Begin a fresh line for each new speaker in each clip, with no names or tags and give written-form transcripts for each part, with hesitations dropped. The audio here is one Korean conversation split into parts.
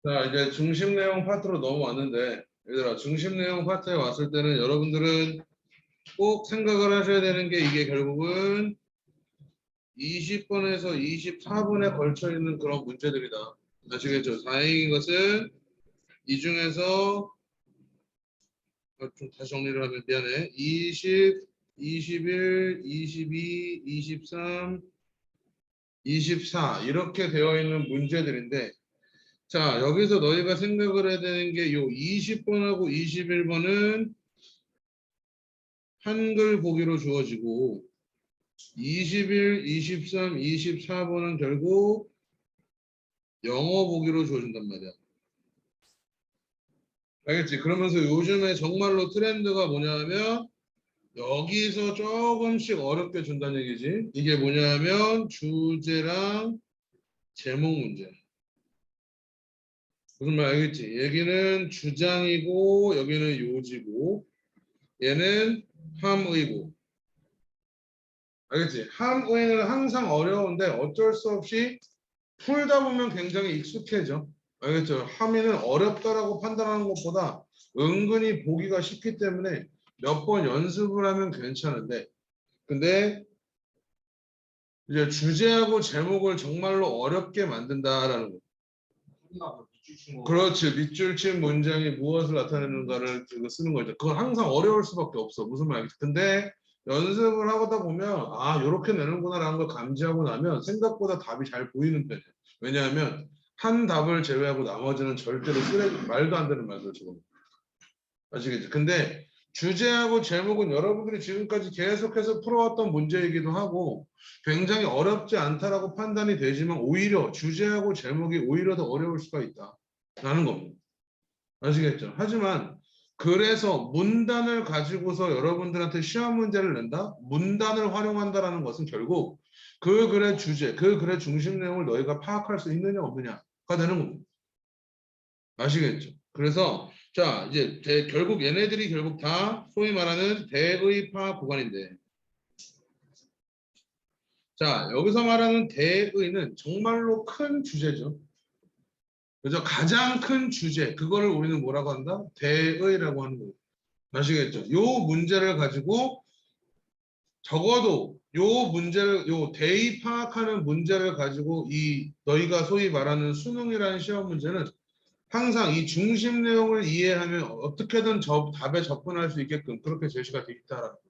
자, 이제 중심 내용 파트로 넘어왔는데, 얘들아, 중심 내용 파트에 왔을 때는 여러분들은 꼭 생각을 하셔야 되는 게 이게 결국은 20번에서 24번에 걸쳐 있는 그런 문제들이다. 아시겠죠? 다행인 것은 이 중에서 좀 다시 정리를 하면 미안해. 20, 21, 22, 23, 24 이렇게 되어 있는 문제들인데 자, 여기서 너희가 생각을 해야 되는 게 요 20번하고 21번은 한글 보기로 주어지고 21, 23, 24번은 결국 영어 보기로 주어진단 말이야. 알겠지? 그러면서 요즘에 정말로 트렌드가 뭐냐면 여기서 조금씩 어렵게 준다는 얘기지. 이게 뭐냐면 주제랑 제목 문제. 무슨 말 알겠지? 여기는 주장이고 여기는 요지고 얘는 함의고. 알겠지? 함의는 항상 어려운데 어쩔 수 없이 풀다 보면 굉장히 익숙해져. 알겠죠? 함의는 어렵다라고 판단하는 것보다 은근히 보기가 쉽기 때문에 몇 번 연습을 하면 괜찮은데 근데 이제 주제하고 제목을 정말로 어렵게 만든다라는 거. 그렇지. 밑줄 친 문장이 무엇을 나타내는가를 쓰는 거죠. 그건 항상 어려울 수밖에 없어. 무슨 말이지? 근데 연습을 하다 보면 아 이렇게 내는구나라는 걸 감지하고 나면 생각보다 답이 잘 보이는 편이에요. 왜냐하면 한 답을 제외하고 나머지는 절대로 말도 안 되는 말들 지금 아시겠죠? 근데 주제하고 제목은 여러분들이 지금까지 계속해서 풀어왔던 문제이기도 하고 굉장히 어렵지 않다라고 판단이 되지만 오히려 주제하고 제목이 오히려 더 어려울 수가 있다라는 겁니다. 아시겠죠? 하지만 그래서 문단을 가지고서 여러분들한테 시험 문제를 낸다? 문단을 활용한다라는 것은 결국 그 글의 주제, 그 글의 중심 내용을 너희가 파악할 수 있느냐 없느냐가 되는 겁니다. 아시겠죠? 그래서 자 이제 결국 얘네들이 결국 다 소위 말하는 대의파 구간인데 자 여기서 말하는 대의는 정말로 큰 주제죠. 그래서 가장 큰 주제 그거를 우리는 뭐라고 한다? 대의라고 하는 거예요. 아시겠죠? 요 문제를 가지고 적어도 요 대의 파악하는 문제를 가지고 이 너희가 소위 말하는 수능이라는 시험 문제는 항상 이 중심 내용을 이해하면 어떻게든 답에 접근할 수 있게끔 그렇게 제시가 되어 있다라는 거죠.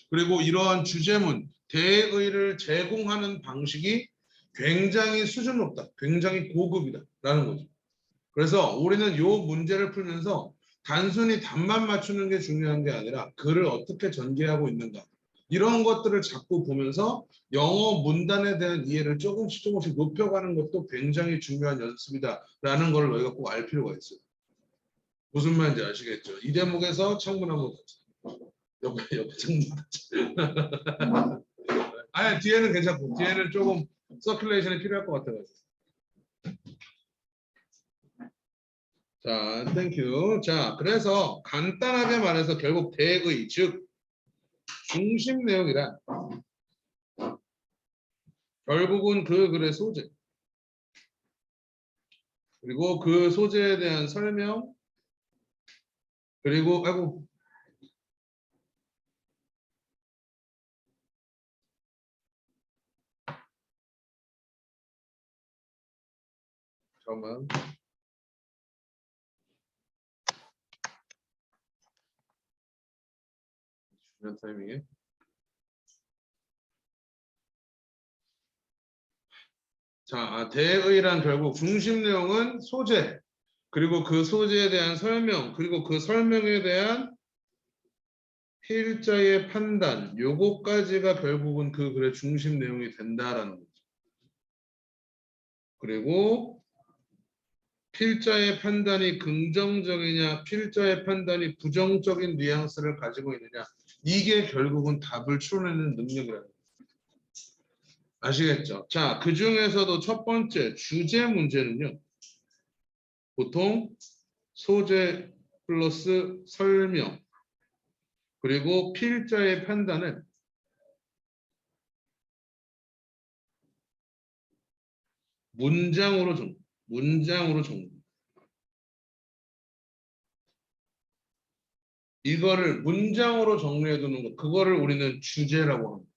그리고 이러한 주제문, 대의를 제공하는 방식이 굉장히 수준 높다. 굉장히 고급이다라는 거죠. 그래서 우리는 이 문제를 풀면서 단순히 답만 맞추는 게 중요한 게 아니라 글을 어떻게 전개하고 있는가 이런 것들을 자꾸 보면서 영어 문단에 대한 이해를 조금씩 높여가는 것도 굉장히 중요한 연습이다라는 걸 너희가 꼭 알 필요가 있어요. 무슨 말인지 아시겠죠? 이 대목에서 창문 한번 옆에 창문 아니 뒤에는 괜찮고 뒤에는 조금 서큘레이션이 필요할 것 같아가지고 자, 땡큐. 자, 그래서 간단하게 말해서 결국 대의, 즉 중심 내용이란 결국은 그 글의 소재 그리고 그 소재에 대한 설명 그리고 아이고 잠깐만 중요한 타이밍에 자, 대의란 결국 중심 내용은 소재 그리고 그 소재에 대한 설명 그리고 그 설명에 대한 필자의 판단 요거까지가 결국은 그 글의 중심 내용이 된다라는 거죠. 그리고 필자의 판단이 긍정적이냐 필자의 판단이 부정적인 뉘앙스를 가지고 있느냐 이게 결국은 답을 추론하는 능력이라는 거예요. 아시겠죠? 자, 그 중에서도 첫 번째 주제 문제는요. 보통 소재 플러스 설명 그리고 필자의 판단은 문장으로 정리. 이거를 문장으로 정리해 두는 거, 그거를 우리는 주제라고 합니다.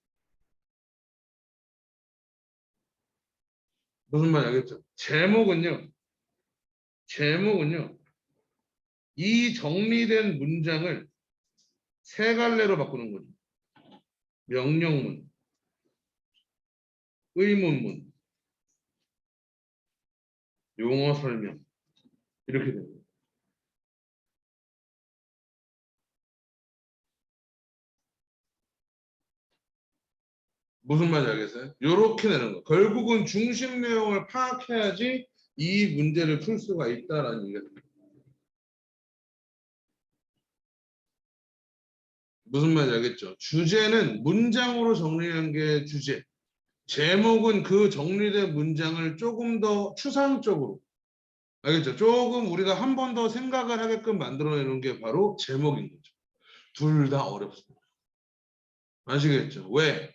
무슨 말인지 알겠죠? 제목은요, 이 정리된 문장을 세 갈래로 바꾸는 거죠. 명령문, 의문문, 용어 설명. 이렇게 됩니다. 무슨 말인지 알겠어요? 이렇게 내는 거. 결국은 중심 내용을 파악해야지 이 문제를 풀 수가 있다라는 얘기가 됩니다. 무슨 말인지 알겠죠? 주제는 문장으로 정리한 게 주제. 제목은 그 정리된 문장을 조금 더 추상적으로, 알겠죠? 조금 우리가 한 번 더 생각을 하게끔 만들어내는 게 바로 제목인 거죠. 둘 다 어렵습니다. 아시겠죠? 왜?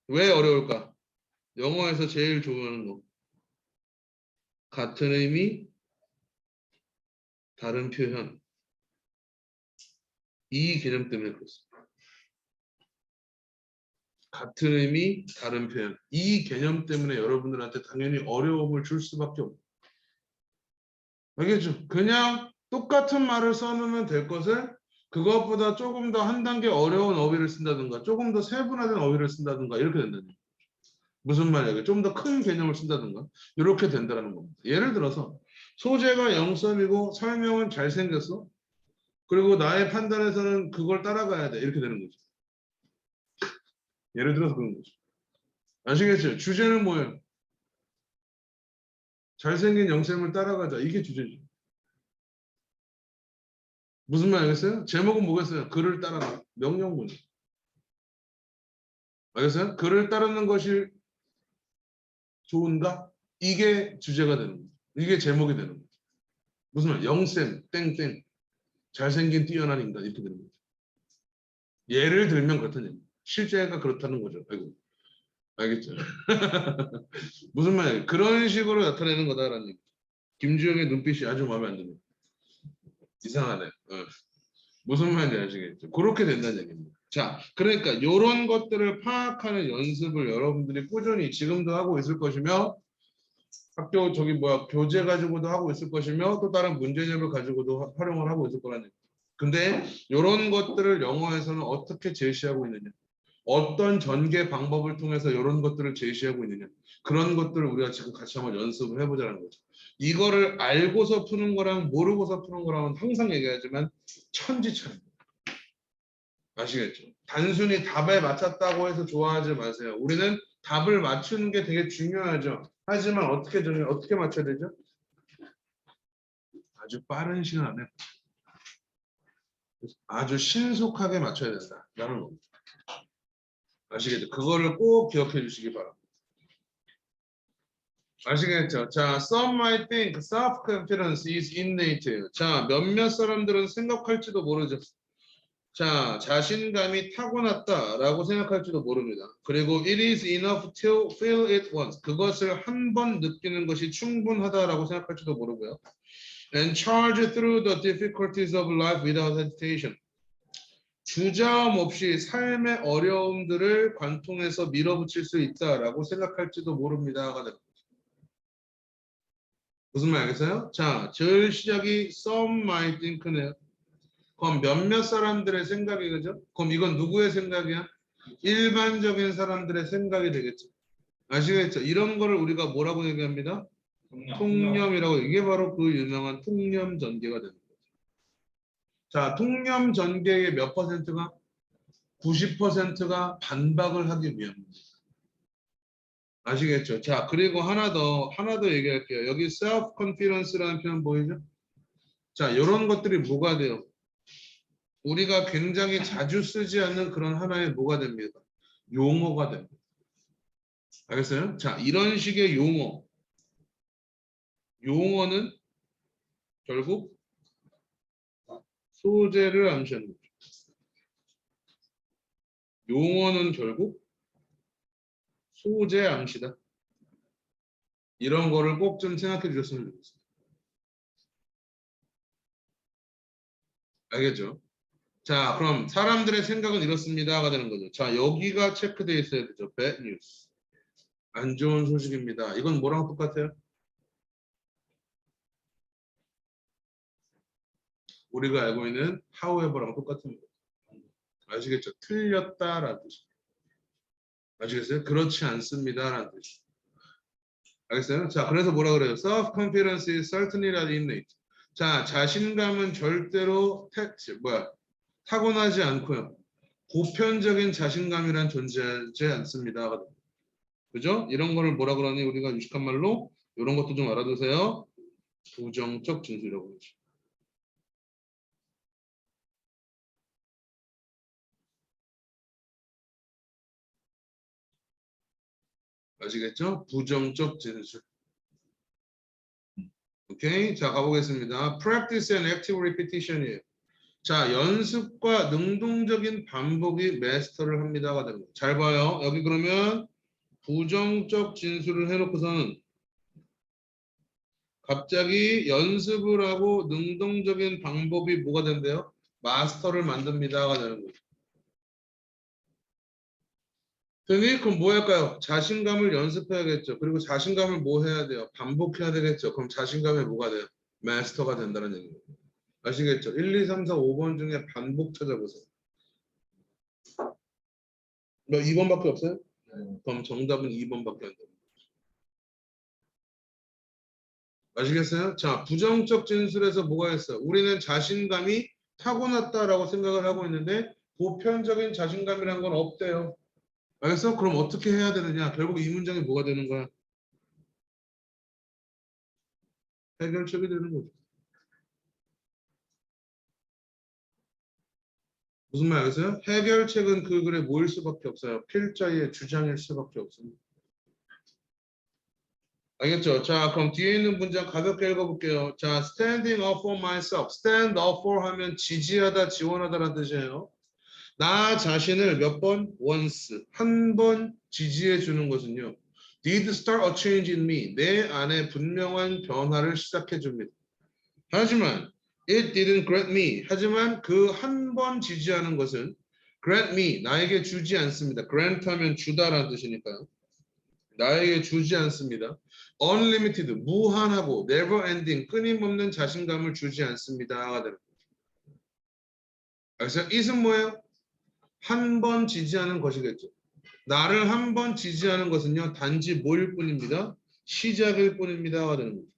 왜 어려울까? 영어에서 제일 좋아하는 거. 같은 의미, 다른 표현. 이 개념 때문에 그렇습니다. 같은 의미, 다른 표현. 이 개념 때문에 여러분들한테 당연히 어려움을 줄 수밖에 없어요. 알겠죠? 그냥 똑같은 말을 써놓으면 될 것을 그것보다 조금 더 한 단계 어려운 어휘를 쓴다든가 조금 더 세분화된 어휘를 쓴다든가 이렇게 된다는 거예요. 무슨 말이야? 좀 더 큰 개념을 쓴다든가 이렇게 된다는 겁니다. 예를 들어서 소재가 0점이고 설명은 잘생겼어. 그리고 나의 판단에서는 그걸 따라가야 돼. 이렇게 되는 거죠. 예를 들어서 그런 거죠. 아시겠죠? 주제는 뭐예요? 잘생긴 영쌤을 따라가자. 이게 주제죠. 무슨 말 알겠어요? 제목은 뭐겠어요? 글을 따라가. 명령문. 알겠어요? 글을 따르는 것이 좋은가? 이게 주제가 되는 거죠. 이게 제목이 되는 거죠. 무슨 말? 영쌤, 땡땡. 잘생긴 뛰어난 인간. 이렇게 되는 거죠. 예를 들면 그렇다는 얘기예요. 실제가 그렇다는 거죠. 아이고. 알겠죠? 무슨 말이에요? 그런 식으로 나타내는 거다라는 얘기. 김주영의 눈빛이 아주 마음에 안 듭니다. 이상하네. 무슨 말인지 아시겠죠? 그렇게 된다는 얘기입니다. 자, 그러니까 이런 것들을 파악하는 연습을 여러분들이 꾸준히 지금도 하고 있을 것이며 학교 저기 뭐야 교재 가지고도 하고 있을 것이며 또 다른 문제집을 가지고도 활용을 하고 있을 거라는 얘기입니다. 근데 이런 것들을 영어에서는 어떻게 제시하고 있느냐? 어떤 전개 방법을 통해서 이런 것들을 제시하고 있느냐? 그런 것들을 우리가 지금 같이 한번 연습을 해보자는 거죠. 이거를 알고서 푸는 거랑 모르고서 푸는 거랑은 항상 얘기하지만 천지차이. 아시겠죠? 단순히 답에 맞췄다고 해서 좋아하지 마세요. 우리는 답을 맞추는 게 되게 중요하죠. 하지만 어떻게 맞춰야 되죠? 아주 빠른 시간 안에 아주 신속하게 맞춰야 된다라는 겁니다. 아시겠죠? 그거를 꼭 기억해 주시기 바랍니다. 아시겠죠? 자, some might think self-confidence is innate. 자, 몇몇 사람들은 생각할지도 모르죠. 자, 자신감이 타고났다라고 생각할지도 모릅니다. 그리고 it is enough to feel it once. 그것을 한 번 느끼는 것이 충분하다라고 생각할지도 모르고요. And charge through the difficulties of life without hesitation. 주저함 없이 삶의 어려움들을 관통해서 밀어붙일 수 있다라고 생각할지도 모릅니다가 됩니다. 무슨 말 알겠어요? 자, 절 시작이 some might think네요. 그럼 몇몇 사람들의 생각이 그죠? 그럼 이건 누구의 생각이야? 일반적인 사람들의 생각이 되겠죠. 아시겠죠? 이런 거를 우리가 뭐라고 얘기합니다? 통념이라고. 이게 바로 그 유명한 통념 전개가 되는 거죠. 자, 통념 전개의 몇 퍼센트가? 90%가 반박을 하기 위함입니다. 아시겠죠? 자, 그리고 하나 더 얘기할게요. 여기 self confidence라는 표현 보이죠? 자, 이런 것들이 뭐가 돼요? 우리가 굉장히 자주 쓰지 않는 그런 하나의 뭐가 됩니다. 용어가 됩니다. 알겠어요? 자, 이런 식의 용어는 결국 소재를 암시하는 거죠. 용어는 결국 소재 암시다. 이런 거를 꼭 좀 생각해 주셨으면 좋겠습니다. 알겠죠? 자, 그럼 사람들의 생각은 이렇습니다가 되는 거죠. 자, 여기가 체크되어 있어야 되죠. bad news. 안 좋은 소식입니다. 이건 뭐랑 똑같아요? 우리가 알고 있는 however랑 똑같은 거. 아시겠죠? 틀렸다라는 뜻. 아시겠어요? 그렇지 않습니다라는 뜻. 알겠어요? 자, 그래서 뭐라 그래요? Self-confidence is certainly not innate. 자, 자신감은 절대로 타고나지 않고요. 보편적인 자신감이란 존재하지 않습니다. 그죠? 이런 거를 뭐라 그러니 우리가 유식한 말로 이런 것도 좀 알아두세요. 부정적 진술이라고 그러죠. 아시겠죠? 부정적 진술. 오케이. 자, 가보겠습니다. Practice and active repetition이에요. 자, 연습과 능동적인 반복이 마스터를 합니다가 됩니다. 잘 봐요. 여기 그러면 부정적 진술을 해놓고서는 갑자기 연습을 하고 능동적인 방법이 뭐가 된대요? 마스터를 만듭니다가 되는 거죠. 그럼 뭐 할까요? 자신감을 연습해야겠죠. 그리고 자신감을 뭐 해야 돼요? 반복해야 되겠죠. 그럼 자신감이 뭐가 돼요? 마스터가 된다는 얘기예요. 아시겠죠? 1, 2, 3, 4, 5번 중에 반복 찾아보세요. 뭐 2번밖에 없어요? 그럼 정답은 2번밖에 안 돼요. 아시겠어요? 자, 부정적 진술에서 뭐가 있어요? 우리는 자신감이 타고났다라고 생각을 하고 있는데 보편적인 자신감이란 건 없대요. 알겠어? 그럼 어떻게 해야 되느냐? 결국 이 문장이 뭐가 되는 거야? 해결책이 되는 거죠. 무슨 말 알겠어요? 해결책은 그 글에 모일 수밖에 없어요. 필자의 주장일 수밖에 없습니다. 알겠죠? 자, 그럼 뒤에 있는 문장 가볍게 읽어볼게요. 자, standing up for myself. stand up for 하면 지지하다, 지원하다라는 뜻이에요. 나 자신을 몇 번? once. 한 번 지지해 주는 것은요. did start a change in me. 내 안에 분명한 변화를 시작해 줍니다. 하지만 it didn't grant me. 하지만 그 한 번 지지하는 것은 grant me. 나에게 주지 않습니다. grant 하면 주다라는 뜻이니까요. 나에게 주지 않습니다. unlimited, 무한하고 never ending, 끊임없는 자신감을 주지 않습니다. 그래서 it은 뭐예요? 한 번 지지하는 것이겠죠. 나를 한 번 지지하는 것은요. 단지 뭐일 뿐입니다. 시작일 뿐입니다. 되는 거죠.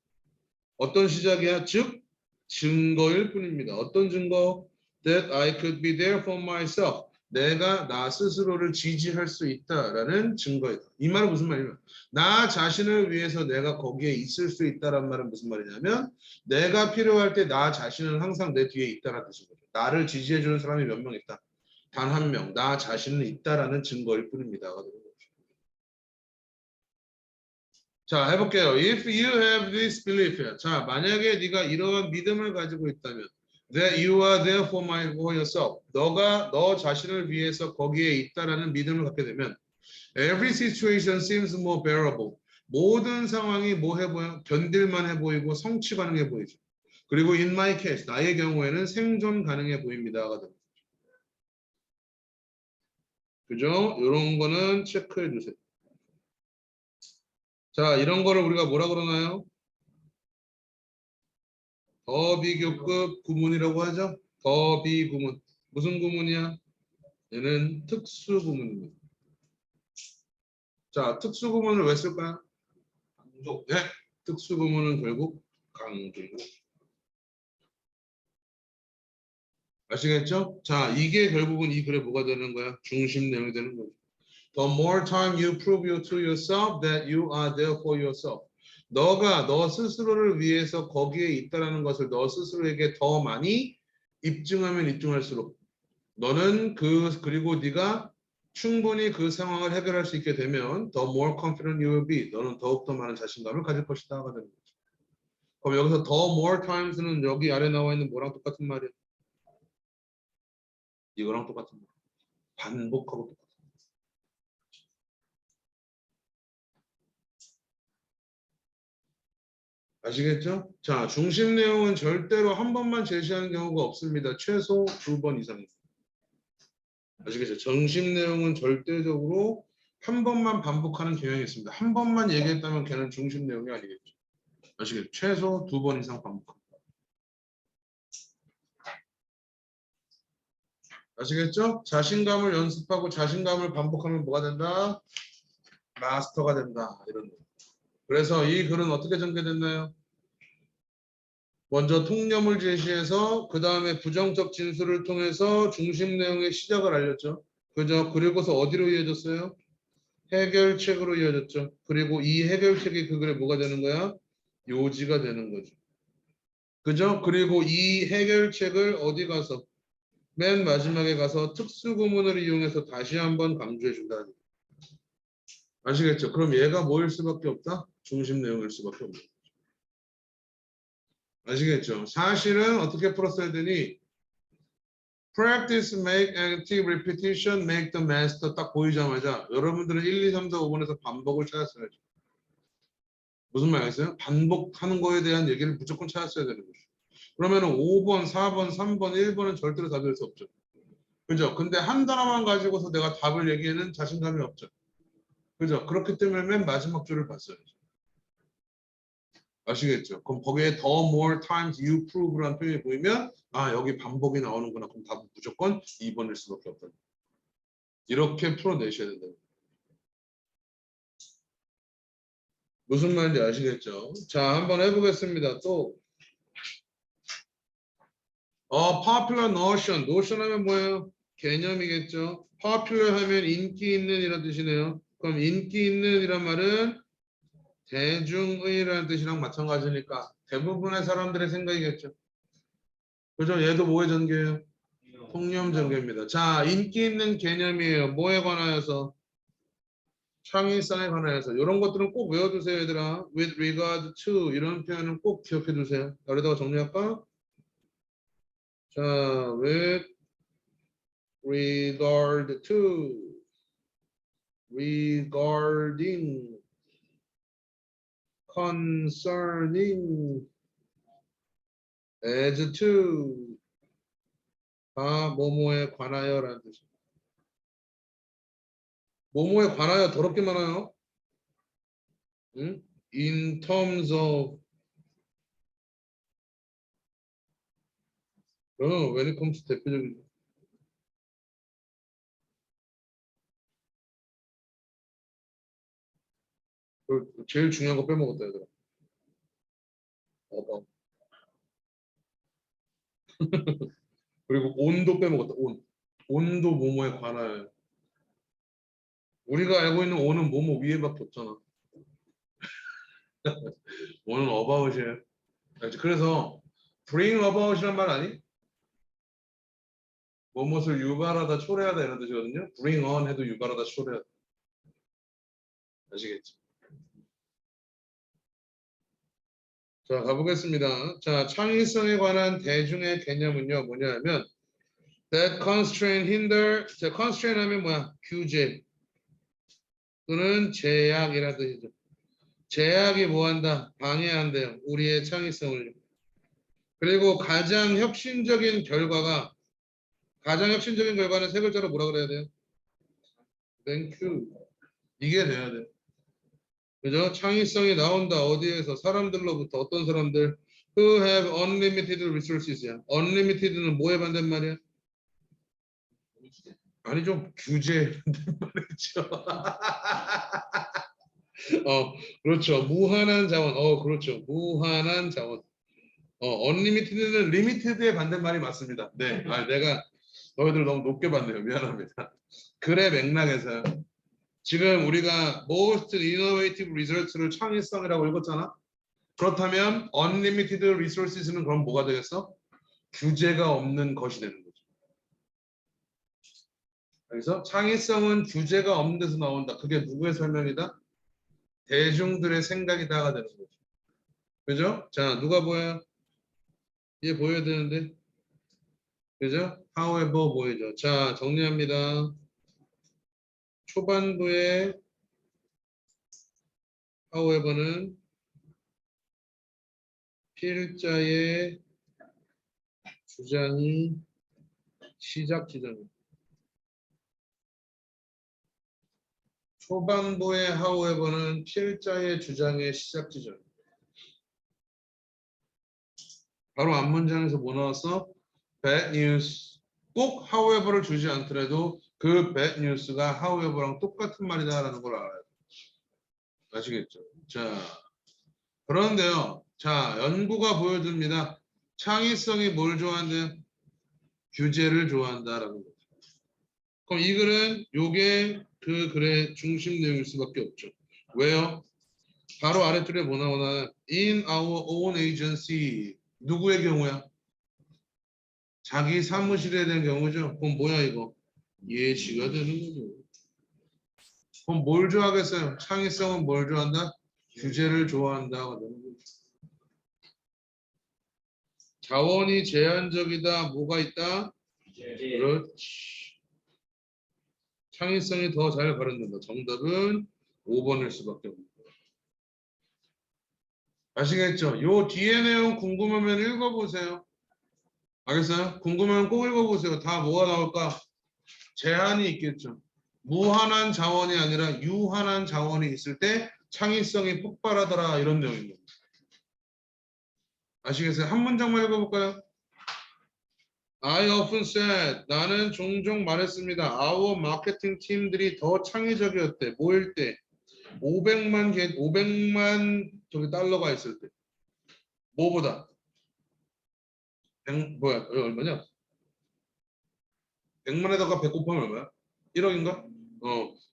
어떤 시작이야? 즉 증거일 뿐입니다. 어떤 증거? That I could be there for myself. 내가 나 스스로를 지지할 수 있다라는 증거이다. 이 말은 무슨 말이냐면 나 자신을 위해서 내가 거기에 있을 수 있다란 말은 무슨 말이냐면 내가 필요할 때 나 자신은 항상 내 뒤에 있다라는 뜻인 거죠. 나를 지지해 주는 사람이 몇 명 있다. 단 한 명. 나 자신은 있다라는 증거일 뿐입니다. 자, 해볼게요. If you have this belief, 자, 만약에 네가 이러한 믿음을 가지고 있다면, that you are there for yourself, 너가 너 자신을 위해서 거기에 있다라는 믿음을 갖게 되면, every situation seems more bearable. 모든 상황이 뭐 해 보여? 견딜만 해 보이고 성취 가능해 보이죠. 그리고 in my case, 나의 경우에는 생존 가능해 보입니다가 됩니다. 그죠? 이런 거는 체크해 주세요. 자, 이런 거를 우리가 뭐라 그러나요? 더비교급 구문이라고 하죠. 더비구문. 무슨 구문이야? 얘는 특수구문입니다. 자, 특수구문을 왜 쓸까요? 강조. 네. 특수구문은 결국 강조. 아시겠죠? 자, 이게 결국은 이 글에 뭐가 되는 거야? 중심 내용이 되는 거죠. The more time you prove you to yourself that you are there for yourself. 너가 너 스스로를 위해서 거기에 있다라는 것을 너 스스로에게 더 많이 입증하면 입증할수록 너는 그리고 네가 충분히 그 상황을 해결할 수 있게 되면 the more confident you will be. 너는 더욱더 많은 자신감을 가질 것이다가 되는 거죠. 그럼 여기서 the more times는 여기 아래 나와 있는 뭐랑 똑같은 말이에요? 이거랑 똑같은 말. 반복하고 똑같은 말. 아시겠죠? 자, 중심 내용은 절대로 한 번만 제시하는 경우가 없습니다. 최소 2번 이상입니다. 아시겠죠? 정식 내용은 절대적으로 한 번만 반복하는 경향이 있습니다. 한 번만 얘기했다면 걔는 중심 내용이 아니겠죠. 아시겠죠? 최소 2번 이상 반복합니다. 아시겠죠? 자신감을 연습하고 자신감을 반복하면 뭐가 된다? 마스터가 된다. 이런 거. 그래서 이 글은 어떻게 전개됐나요? 먼저 통념을 제시해서 그 다음에 부정적 진술을 통해서 중심 내용의 시작을 알렸죠. 그죠? 그리고서 어디로 이어졌어요? 해결책으로 이어졌죠. 그리고 이 해결책이 그 글에 뭐가 되는 거야? 요지가 되는 거죠. 그죠? 그리고 이 해결책을 어디 가서 맨 마지막에 가서 특수구문을 이용해서 다시 한번 강조해 준다. 아시겠죠? 그럼 얘가 뭐일 수밖에 없다? 중심 내용일 수밖에 없다. 아시겠죠? 사실은 어떻게 풀었어야 되니? Practice, make, active, repetition, make the master 딱 보이자마자 여러분들은 1, 2, 3, 4, 5번에서 반복을 찾았어야죠. 무슨 말이겠어요? 반복하는 거에 대한 얘기를 무조건 찾았어야 되는 거죠. 그러면은 5번, 4번, 3번, 1번은 절대로 답이 될 수 없죠. 그죠? 근데 한 단어만 가지고서 내가 답을 얘기하는 자신감이 없죠. 그죠? 그렇기 때문에 맨 마지막 줄을 봤어야죠. 아시겠죠? 그럼 거기에 더 more times you prove라는 표현이 보이면 아 여기 반복이 나오는구나. 그럼 답은 무조건 2번일 수밖에 없다. 이렇게 풀어내셔야 된다. 무슨 말인지 아시겠죠? 자 한번 해보겠습니다. 또 popular notion. notion 하면 뭐예요? 개념이겠죠. popular 하면 인기 있는 이란 뜻이네요. 그럼 인기 있는 이란 말은 대중의라는 뜻이랑 마찬가지니까 대부분의 사람들의 생각이겠죠. 그죠? 얘도 뭐의 전개예요? 통념 전개입니다. 자, 인기 있는 개념이에요. 뭐에 관하여서? 창의성에 관하여서. 이런 것들은 꼭 외워두세요, 얘들아. with regard to 이런 표현은 꼭 기억해 두세요. 여기다가 정리할까? 자, with regard to, regarding, concerning, as to, 다 뭐뭐에 관하여라는 뜻이에요. 뭐뭐에 관하여 더럽게 많아요. 응? In terms of when it comes to 대표적이죠. 제일 중요한 거 빼먹었다 얘들아. 어. 그리고 온도 빼먹었다. 온. 온도 뭐뭐에 관하여. 우리가 알고 있는 온은 뭐뭐 위에밖에 없잖아. 온은 about이에요. 알지? 그래서 bring about이란 말 아니? 뭐뭇을 유발하다 초래하다 이런 뜻이거든요. bring on 해도 유발하다 초래하다. 아시겠죠? 자 가보겠습니다. 자 창의성에 관한 대중의 개념은요 뭐냐면 that constraint hinder. 자 constraint 하면 뭐야? 규제 또는 제약이라는 뜻이죠. 제약이 뭐한다? 방해한대요. 우리의 창의성을. 그리고 가장 혁신적인 결과는 세 글자로 뭐라 그래야 돼요? Thank you. 이게 돼야 돼. 그죠? 창의성이 나온다. 어디에서? 사람들로부터. 어떤 사람들? Who have unlimited resources야. unlimited는 뭐에 반대말이야? 아니죠. 규제에 반대말이죠. 그렇죠. 무한한 자원. 그렇죠. 무한한 자원. unlimited는 limited의 반대말이 맞습니다. 네. 내가 너희들 너무 높게 봤네요. 미안합니다. 글의 맥락에서 지금 우리가 most innovative results를 창의성이라고 읽었잖아. 그렇다면 unlimited resources는 그럼 뭐가 되겠어? 규제가 없는 것이 되는 거죠. 그래서 창의성은 규제가 없는 데서 나온다. 그게 누구의 설명이다? 대중들의 생각이다가 되는 거죠. 그죠? 자, 누가 보여요? 얘 보여야 되는데. 그죠? however 보이죠. 자, 정리합니다. 초반부에 however는 필자의 주장이 시작 지점입니다. 초반부의 however는 필자의 주장의 시작 지점. 바로 앞문장에서 뭐 나왔어? bad news. 꼭 however를 주지 않더라도 그 bad news가 however랑 똑같은 말이다라는 걸 알아요. 아시겠죠? 자, 그런데요. 자, 연구가 보여줍니다. 창의성이 뭘 좋아한대요? 규제를 좋아한다라는 거죠. 그럼 이 글은 요게 그 글의 중심 내용일 수밖에 없죠. 왜요? 바로 아래줄에 뭐 나오나? In our own agency. 누구의 경우야? 자기 사무실에 대한 경우죠. 그럼 뭐야 이거? 예시가 되는 거죠. 그럼 뭘 좋아하겠어요? 창의성은 뭘 좋아한다? 규제를 좋아한다. 자원이 제한적이다. 뭐가 있다? 그렇지. 창의성이 더 잘 발현된다. 정답은 5번일 수밖에 없는 거예요. 아시겠죠? 요 뒤에 내용 궁금하면 읽어보세요. 알겠어요? 궁금하면 꼭 읽어보세요. 다 뭐가 나올까? 제한이 있겠죠. 무한한 자원이 아니라 유한한 자원이 있을 때 창의성이 폭발하더라. 이런 내용입니다. 아시겠어요? 한 문장만 읽어볼까요? I often said, 나는 종종 말했습니다. Our 마케팅 팀들이 더 창의적이었대. 뭐일 때? 500만 저기 달러가 있을 때. 뭐보다? 100, 뭐야? 얼마냐? 100만에다가 100 곱하면 얼마야? 1억인가?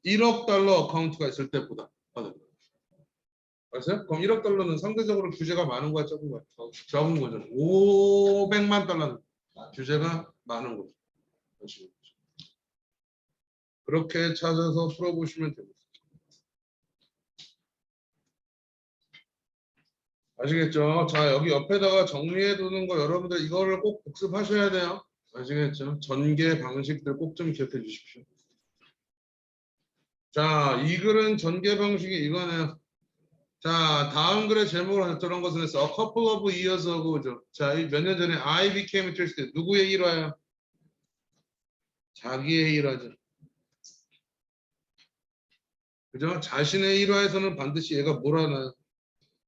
1억 달러 어카운트가 있을 때보다. 알았어요? 그럼 1억 달러는 상대적으로 규제가 많은 거야, 적은 거야? 적은 거죠. 500만 달러는 규제가 많은 거죠. 그렇게 찾아서 풀어보시면 됩니다. 아시겠죠? 자, 여기 옆에다가 정리해 두는 거 여러분들 이거를 꼭 복습하셔야 돼요. 아시겠죠? 전개 방식들 꼭 좀 기억해 주십시오. 자, 이 글은 전개 방식이 이거네요. 자, 다음 글의 제목을 저런 것은 했어. A couple of years ago죠. 자, 몇 년 전에 I became interested. 누구의 일화야? 자기의 일화죠. 그죠? 자신의 일화에서는 반드시 얘가 뭘 하나요?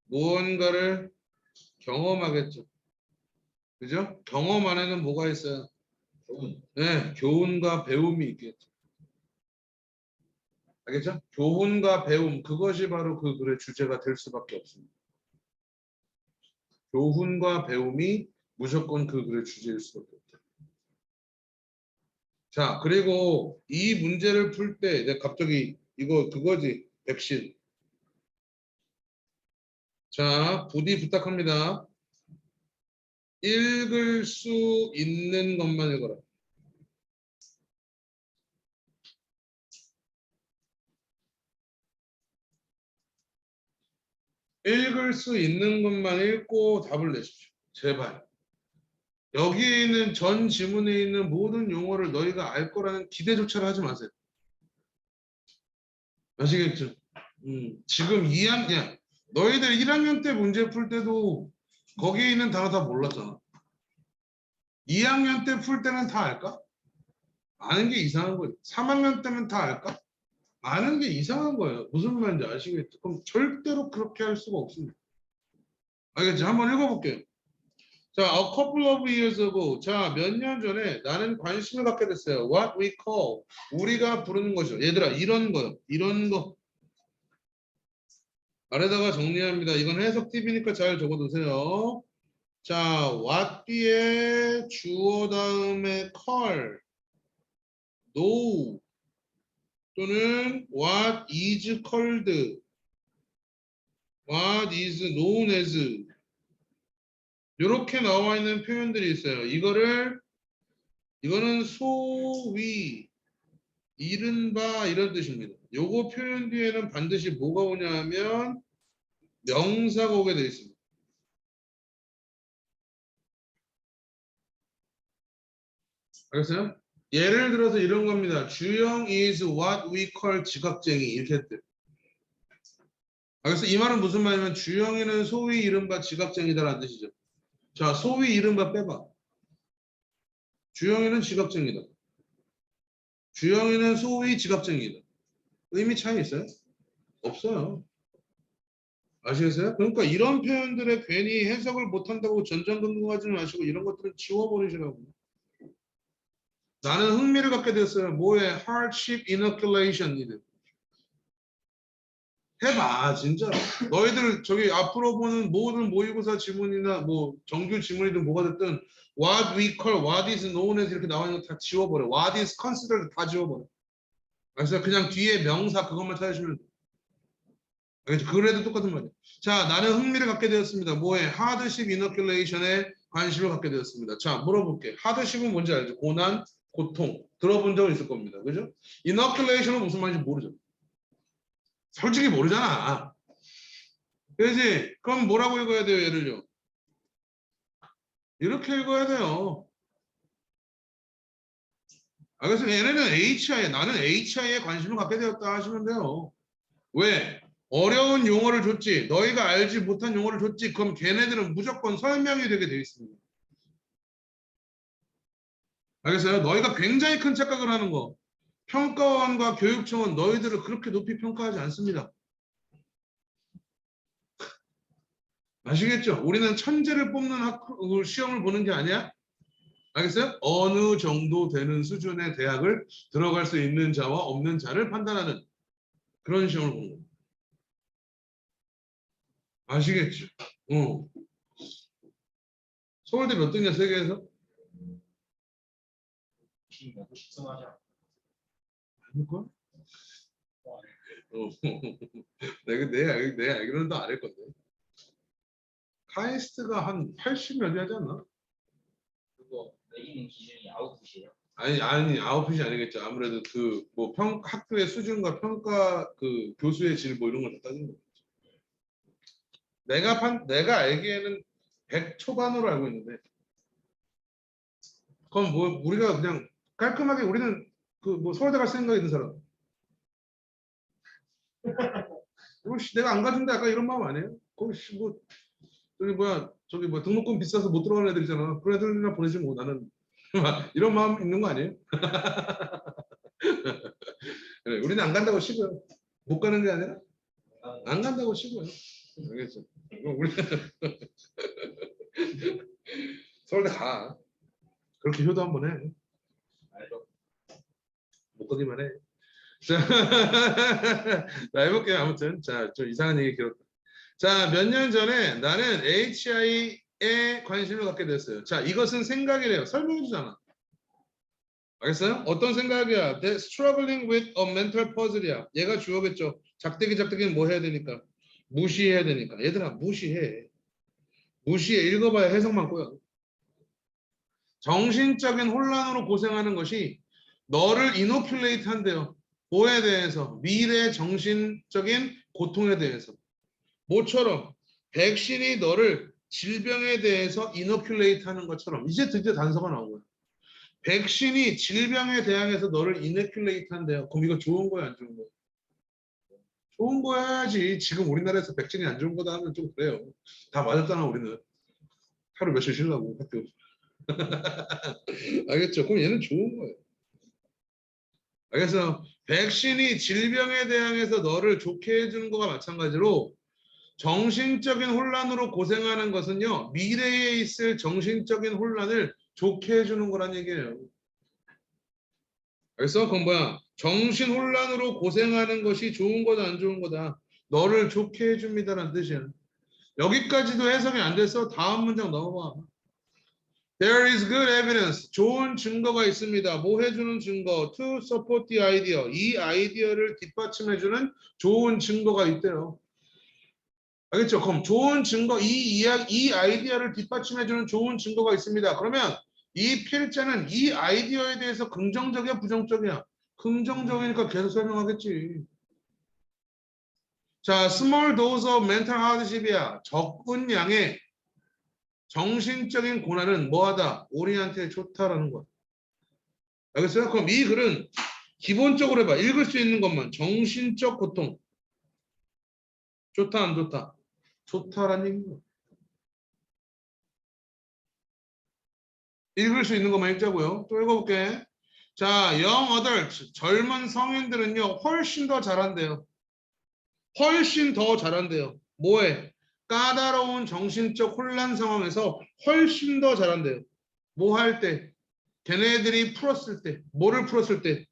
무언가를 경험하겠죠. 그죠? 경험 안에는 뭐가 있어요? 네, 교훈과 배움이 있겠죠. 알겠죠? 교훈과 배움, 그것이 바로 그 글의 주제가 될 수밖에 없습니다. 교훈과 배움이 무조건 그 글의 주제일 수밖에 없다. 자, 그리고 이 문제를 풀 때, 내가 갑자기 이거 그거지, 백신. 자, 부디 부탁합니다. 읽을 수 있는 것만 읽어라. 읽을 수 있는 것만 읽고 답을 내십시오. 제발. 여기에 있는 전 지문에 있는 모든 용어를 너희가 알 거라는 기대조차를 하지 마세요. 아시겠죠? 지금 2학년, 너희들 1학년 때 문제 풀 때도 거기에 있는 단어 다 몰랐잖아. 2학년 때 풀 때는 다 알까? 아는 게 이상한 거예요. 3학년 때는 다 알까? 아는 게 이상한 거예요. 무슨 말인지 아시겠죠? 그럼 절대로 그렇게 할 수가 없습니다. 알겠죠? 한번 읽어볼게요. 자, a couple of years ago. 자, 몇 년 전에 나는 관심을 갖게 됐어요. What we call. 우리가 부르는 것이죠. 얘들아, 이런 거요. 이런 거. 아래다가 정리합니다. 이건 해석 팁이니까 잘 적어두세요. 자, what 뒤에 주어 다음에 call. know. 또는 what is called. what is known as. 이렇게 나와 있는 표현들이 있어요. 이거는 소위 이른바 이런 뜻입니다. 요거 표현 뒤에는 반드시 뭐가 오냐 하면 명사가 오게 되어 있습니다. 알겠어요? 예를 들어서 이런 겁니다. 주영 is what we call 지각쟁이 이렇게 했대요. 알겠어요? 이 말은 무슨 말이냐면 주영이는 소위 이른바 지각쟁이다라는 뜻이죠. 자, 소위 이른바 빼봐. 주영이는 지각쟁이다. 주영이는 소위 지각쟁이다. 의미 차이 있어요? 없어요. 아시겠어요? 그러니까 이런 표현들에 괜히 해석을 못한다고 전전긍긍하지 마시고 이런 것들은 지워버리시라고. 나는 흥미를 갖게 됐어요. 뭐에 hardship inoculation 이래. 해봐 진짜. 너희들 저기 앞으로 보는 모든 모의고사 지문이나 뭐 정규 지문이든 뭐가 됐든 what we call, what is known as 이렇게 나와 있는 거 다 지워버려. what is considered 다 지워버려. 그래서 그냥 뒤에 명사 그것만 찾으시면 돼. 알겠죠? 그래도 똑같은 말이에요. 자, 나는 흥미를 갖게 되었습니다. 뭐에 hardship inoculation에 관심을 갖게 되었습니다. 자, 물어볼게. hardship은 뭔지 알죠? 고난, 고통. 들어본 적은 있을 겁니다. 그죠? inoculation은 무슨 말인지 모르죠. 솔직히 모르잖아. 그지? 그럼 뭐라고 읽어야 돼요? 예를요. 이렇게 읽어야 돼요. 그래서 얘네는 HI, 나는 HI에 관심을 갖게 되었다 하시면 돼요. 왜? 어려운 용어를 줬지. 너희가 알지 못한 용어를 줬지. 그럼 걔네들은 무조건 설명이 되게 돼 있습니다. 알겠어요? 너희가 굉장히 큰 착각을 하는 거. 평가원과 교육청은 너희들을 그렇게 높이 평가하지 않습니다. 아시겠죠? 우리는 천재를 뽑는 시험을 보는 게 아니야. 알겠어요? 어느 정도 되는 수준의 대학을 들어갈 수 있는 자와 없는 자를 판단하는 그런 시험을 보는 거예요. 아시겠죠? 서울대 몇 등이야 세계에서? 아닐걸? 내 알기로는 더 아닐 건데. 카이스트가 한 80 몇 위 하지 않나?
그거 매기는 기준이 아웃풋이에요?
아니 아웃풋이 아니겠죠. 아무래도 그 뭐 학교의 수준과 평가 그 교수의 질 뭐 이런 걸 다 따지는 거죠. 내가 알기에는 100 초반으로 알고 있는데. 그럼 뭐 우리가 그냥 깔끔하게 우리는 그 뭐 서울대 갈 생각이 있는 사람. 내가 안 가준다 약간 이런 마음 아니에요? 거기 뭐 저기 뭐야 등록금 비싸서 못 들어가는 애들 있잖아. 그런 애들이나 보내지 뭐 나는 이런 마음 있는 거 아니에요? 그래, 우리는 안 간다고 치고요. 못 가는 게 아니라 안 간다고 치고요. 알겠죠? 우리 서울대 가. 그렇게 효도 한번 해. 못 가기만 해. 자, 자 해볼게요. 아무튼 좀 이상한 얘기 길었다. 자, 몇 년 전에 나는 HI에 관심을 갖게 됐어요. 자, 이것은 생각이래요. 설명해 주잖아. 알겠어요? 어떤 생각이야? They're struggling with a mental puzzle이야. 얘가 주어겠죠. 작대기는 뭐 해야 되니까? 무시해야 되니까. 얘들아 무시해. 무시해. 읽어봐야 해석만 꼬여. 정신적인 혼란으로 고생하는 것이 너를 이노큘레이트 한대요. 뭐에 대해서? 미래 정신적인 고통에 대해서. 뭐처럼? 백신이 너를 질병에 대해서 이노큘레이트 하는 것처럼. 이제 드디어 단서가 나온 거야. 백신이 질병에 대항해서 너를 이노큘레이트 한대요. 그럼 이거 좋은 거야, 안 좋은 거야? 좋은 거야지. 지금 우리나라에서 백신이 안 좋은 거다 하면 좀 그래요. 다 맞았잖아, 우리는. 하루 며칠 쉬려고 학교. 알겠죠? 그럼 얘는 좋은 거예요. 그래서 백신이 질병에 대항해서 너를 좋게 해주는 거와 마찬가지로 정신적인 혼란으로 고생하는 것은요. 미래에 있을 정신적인 혼란을 좋게 해주는 거란 얘기예요. 그래서 그건 뭐야? 정신 혼란으로 고생하는 것이 좋은 거다 안 좋은 거다. 너를 좋게 해줍니다라는 뜻이야. 여기까지도 해석이 안 돼서 다음 문장 넘어가. There is good evidence. 좋은 증거가 있습니다. 뭐 해주는 증거? To support the idea. 이 아이디어를 뒷받침해주는 좋은 증거가 있대요. 알겠죠? 그럼 좋은 증거, 이 아이디어를 뒷받침해주는 좋은 증거가 있습니다. 그러면 이 필자는 이 아이디어에 대해서 긍정적이야, 부정적이야? 긍정적이니까 계속 설명하겠지. 자, small dose of mental hardship이야. 적은 양의 정신적인 고난은 뭐하다? 우리한테 좋다라는 거야. 알겠어요? 그럼 이 글은 기본적으로 해봐. 읽을 수 있는 것만. 정신적 고통. 좋다, 안 좋다? 좋다라는 얘기야. 읽을 수 있는 것만 읽자고요. 또 읽어볼게. 자, young adults, 젊은 성인들은요, 훨씬 더 잘한대요. 훨씬 더 잘한대요. 뭐해? 까다로운 정신적 혼란 상황에서 훨씬 더 잘한대요. 뭐 할 때? 걔네들이 풀었을 때, 뭐를 풀었을 때?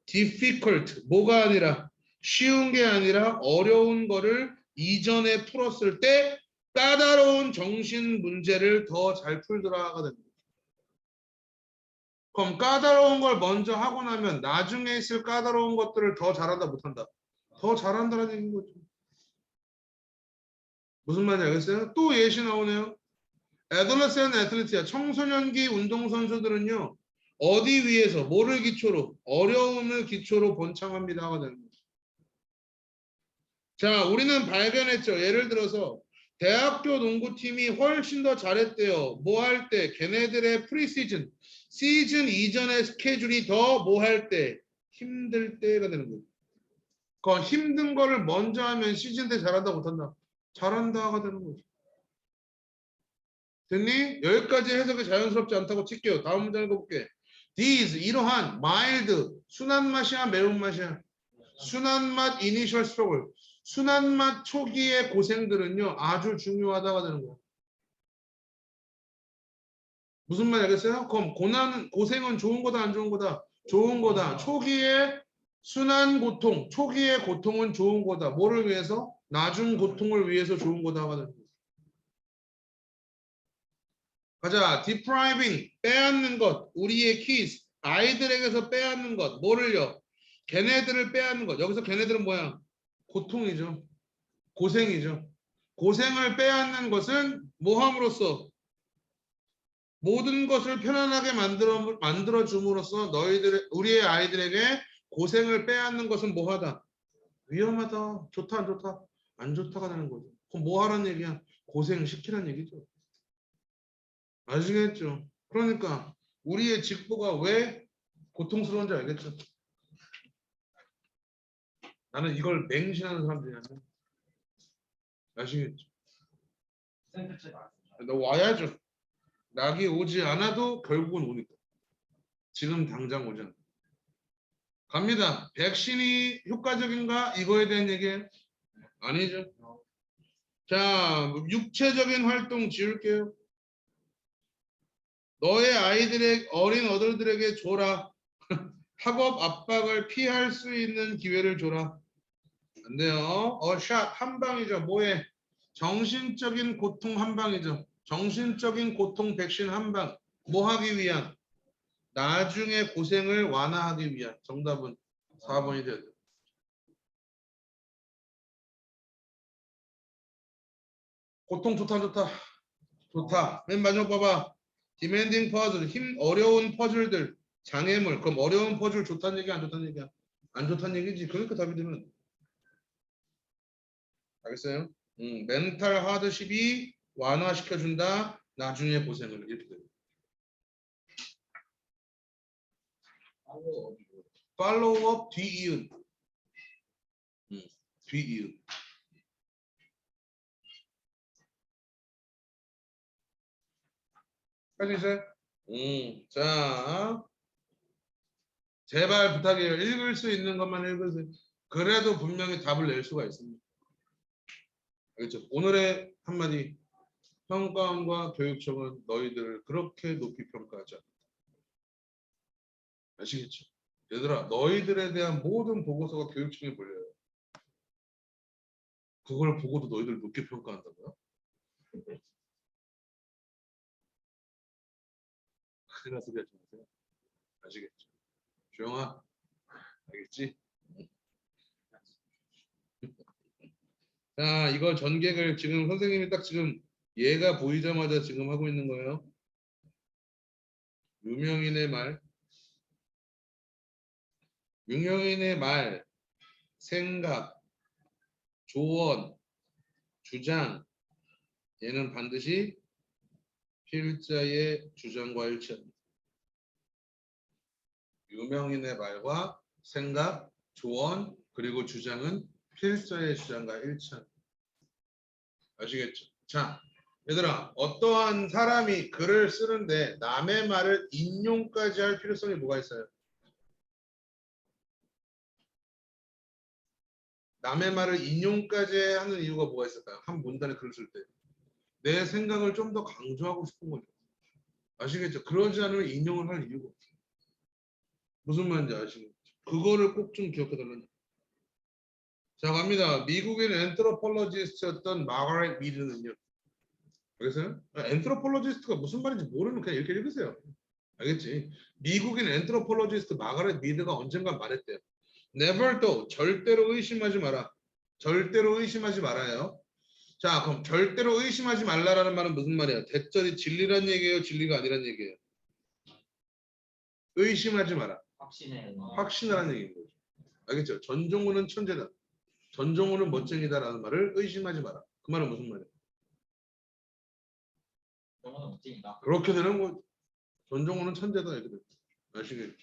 difficult, 뭐가 아니라 쉬운 게 아니라 어려운 거를 이전에 풀었을 때 까다로운 정신 문제를 더 잘 풀더라가 됩니다. 그럼 까다로운 걸 먼저 하고 나면 나중에 있을 까다로운 것들을 더 잘한다 못한다? 더 잘한다는 얘기인 거죠. 무슨 말인지 알겠어요? 또 예시 나오네요. 애들러센 애틀리트야. 청소년기 운동선수들은요. 어디 위에서 뭐를 기초로? 어려움을 기초로 번창합니다가 되는 거죠. 자, 우리는 발견했죠. 예를 들어서 대학교 농구팀이 훨씬 더 잘했대요. 뭐 할 때? 걔네들의 프리시즌, 시즌 이전의 스케줄이 더 뭐 할 때? 힘들 때가 되는 거예요. 그 힘든 거를 먼저 하면 시즌 때 잘한다 못한다? 잘한다가 되는 거죠. 됐니? 여기까지 해석이 자연스럽지 않다고 칠게요. 다음 문장 읽어볼게. These, 이러한 mild, 순한 맛이야 매운 맛이야? 순한 맛 initial struggle. 순한 맛 초기의 고생들은요. 아주 중요하다가 되는 거예요. 무슨 말 알겠어요? 그럼 고생은 좋은 거다 안 좋은 거다? 좋은 거다. 초기의 순한 고통, 초기의 고통은 좋은 거다. 뭐를 위해서? 나중 고통을 위해서 좋은 거다가 되는 거예요. 가자. depriving, 빼앗는 것. 우리의 kids, 아이들에게서 빼앗는 것. 뭐를요? 걔네들을 빼앗는 것. 여기서 걔네들은 뭐야? 고통이죠. 고생이죠. 고생을 빼앗는 것은 모함으로써 모든 것을 편안하게 만들어 줌으로써 우리의 아이들에게 고생을 빼앗는 것은 뭐하다? 위험하다. 좋다 안 좋다? 안 좋다가 되는 거죠. 그럼 뭐 하라는 얘기야? 고생 시키라는 얘기죠. 아시겠죠? 그러니까 우리의 직보가 왜 고통스러운지 알겠죠? 나는 이걸 맹신하는 사람들이라면 아시겠죠?
선생님 맞습니다.
너 와야죠. 낙이 오지 않아도 결국은 오니까. 지금 당장 오지 않아. 갑니다. 백신이 효과적인가? 이거에 대한 얘기예요? 아니죠. 자, 육체적인 활동 지울게요. 너의 어린 어들들에게 줘라. 학업 압박을 피할 수 있는 기회를 줘라. 안 돼요. 샷, 한 방이죠. 뭐에? 정신적인 고통 한 방이죠. 정신적인 고통 백신 한 방. 뭐 하기 위한? 나중에 고생을 완화하기 위한. 정답은 4번이 돼야 돼요. 고통 좋다 좋다. 좋다. 맨 마지막 봐봐. demanding puzzle, 어려운 퍼즐들, 장애물. 그럼 어려운 퍼즐 좋다는 얘기 안 좋다는 얘기야? 안 좋다는 얘기지. 그러니까 답이 되면 알겠어요? 멘탈 하드십이 완화시켜준다. 나중에 고생을 이렇게 돼요. 팔로우 업 뒤이은. 뒤이은. 할 수 있어요? 자, 제발 부탁해요. 읽을 수 있는 것만 읽으세요. 그래도 분명히 답을 낼 수가 있습니다. 알겠죠? 오늘의 한마디. 평가원과 교육청은 너희들을 그렇게 높이 평가하지 않는다. 아시겠죠? 얘들아, 너희들에 대한 모든 보고서가 교육청에 몰려요. 그걸 보고도 너희들 높게 평가한다고요? 큰일 날 소리 하지 마세요. 아시겠죠? 조영아, 알겠지? 자, 이거 전객을 지금 선생님이 딱 지금 얘가 보이자마자 지금 하고 있는 거예요. 유명인의 말, 유명인의 말, 생각, 조언, 주장, 얘는 반드시 필자의 주장과 일치합니다. 유명인의 말과 생각, 조언, 그리고 주장은 필자의 주장과 일치합니다. 아시겠죠? 자, 얘들아, 어떠한 사람이 글을 쓰는데 남의 말을 인용까지 할 필요성이 뭐가 있어요? 남의 말을 인용까지 하는 이유가 뭐가 있을까요? 한 문단에 글을 쓸 때. 내 생각을 좀 더 강조하고 싶은 거죠. 아시겠죠? 그러지 않으면 인용을 할 이유가 없어요. 무슨 말인지 아시겠죠? 그거를 꼭 좀 기억해달라는. 자, 갑니다. 미국인 엔트로폴로지스트였던 마가렛 미드는요. 알겠어요? 엔트로폴로지스트가 무슨 말인지 모르면 그냥 이렇게 읽으세요. 알겠지? 미국인 엔트로폴로지스트 마가렛 미드가 언젠가 말했대요. Never do. 절대로 의심하지 마라. 절대로 의심하지 말아요. 자, 그럼 절대로 의심하지 말라라는 말은 무슨 말이야? 대절이 진리란 얘기예요? 진리가 아니란 얘기예요? 의심하지 마라. 확신하라는 얘기인 거죠. 알겠죠? 전종훈은 천재다. 전종훈은 멋쟁이다라는 말을 의심하지 마라. 그 말은 무슨 말이야? 그렇게 되는 거. 전종훈은 천재다 이렇게 돼. 아시겠죠?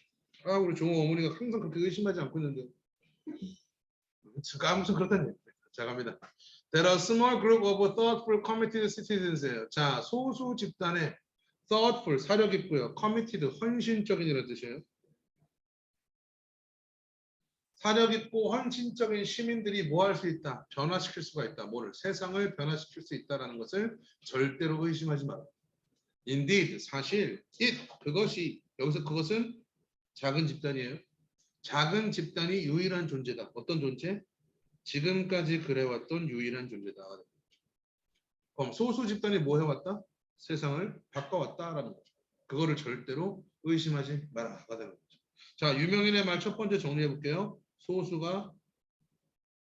아, 우리 종호 어머니가 항상 그렇게 의심하지 않고 있는데. 아무튼 그렇다는 얘기예요. 자, 갑니다. There are a small group of thoughtful, committed citizens예요. 자, 소수 집단의 thoughtful, 사려 깊고요. committed, 헌신적인이라는 뜻이에요. 사려 깊고 헌신적인 시민들이 뭐 할 수 있다? 변화시킬 수가 있다. 뭐를? 세상을 변화시킬 수 있다라는 것을 절대로 의심하지 마라. Indeed, 사실, 그것이, 여기서 그것은 작은 집단이에요. 작은 집단이 유일한 존재다. 어떤 존재? 지금까지 그래왔던 유일한 존재다. 그럼 소수 집단이 뭐 해왔다? 세상을 바꿔왔다라는 거죠. 그거를 절대로 의심하지 마라가 되는 거죠. 자, 유명인의 말 첫 번째 정리해 볼게요. 소수가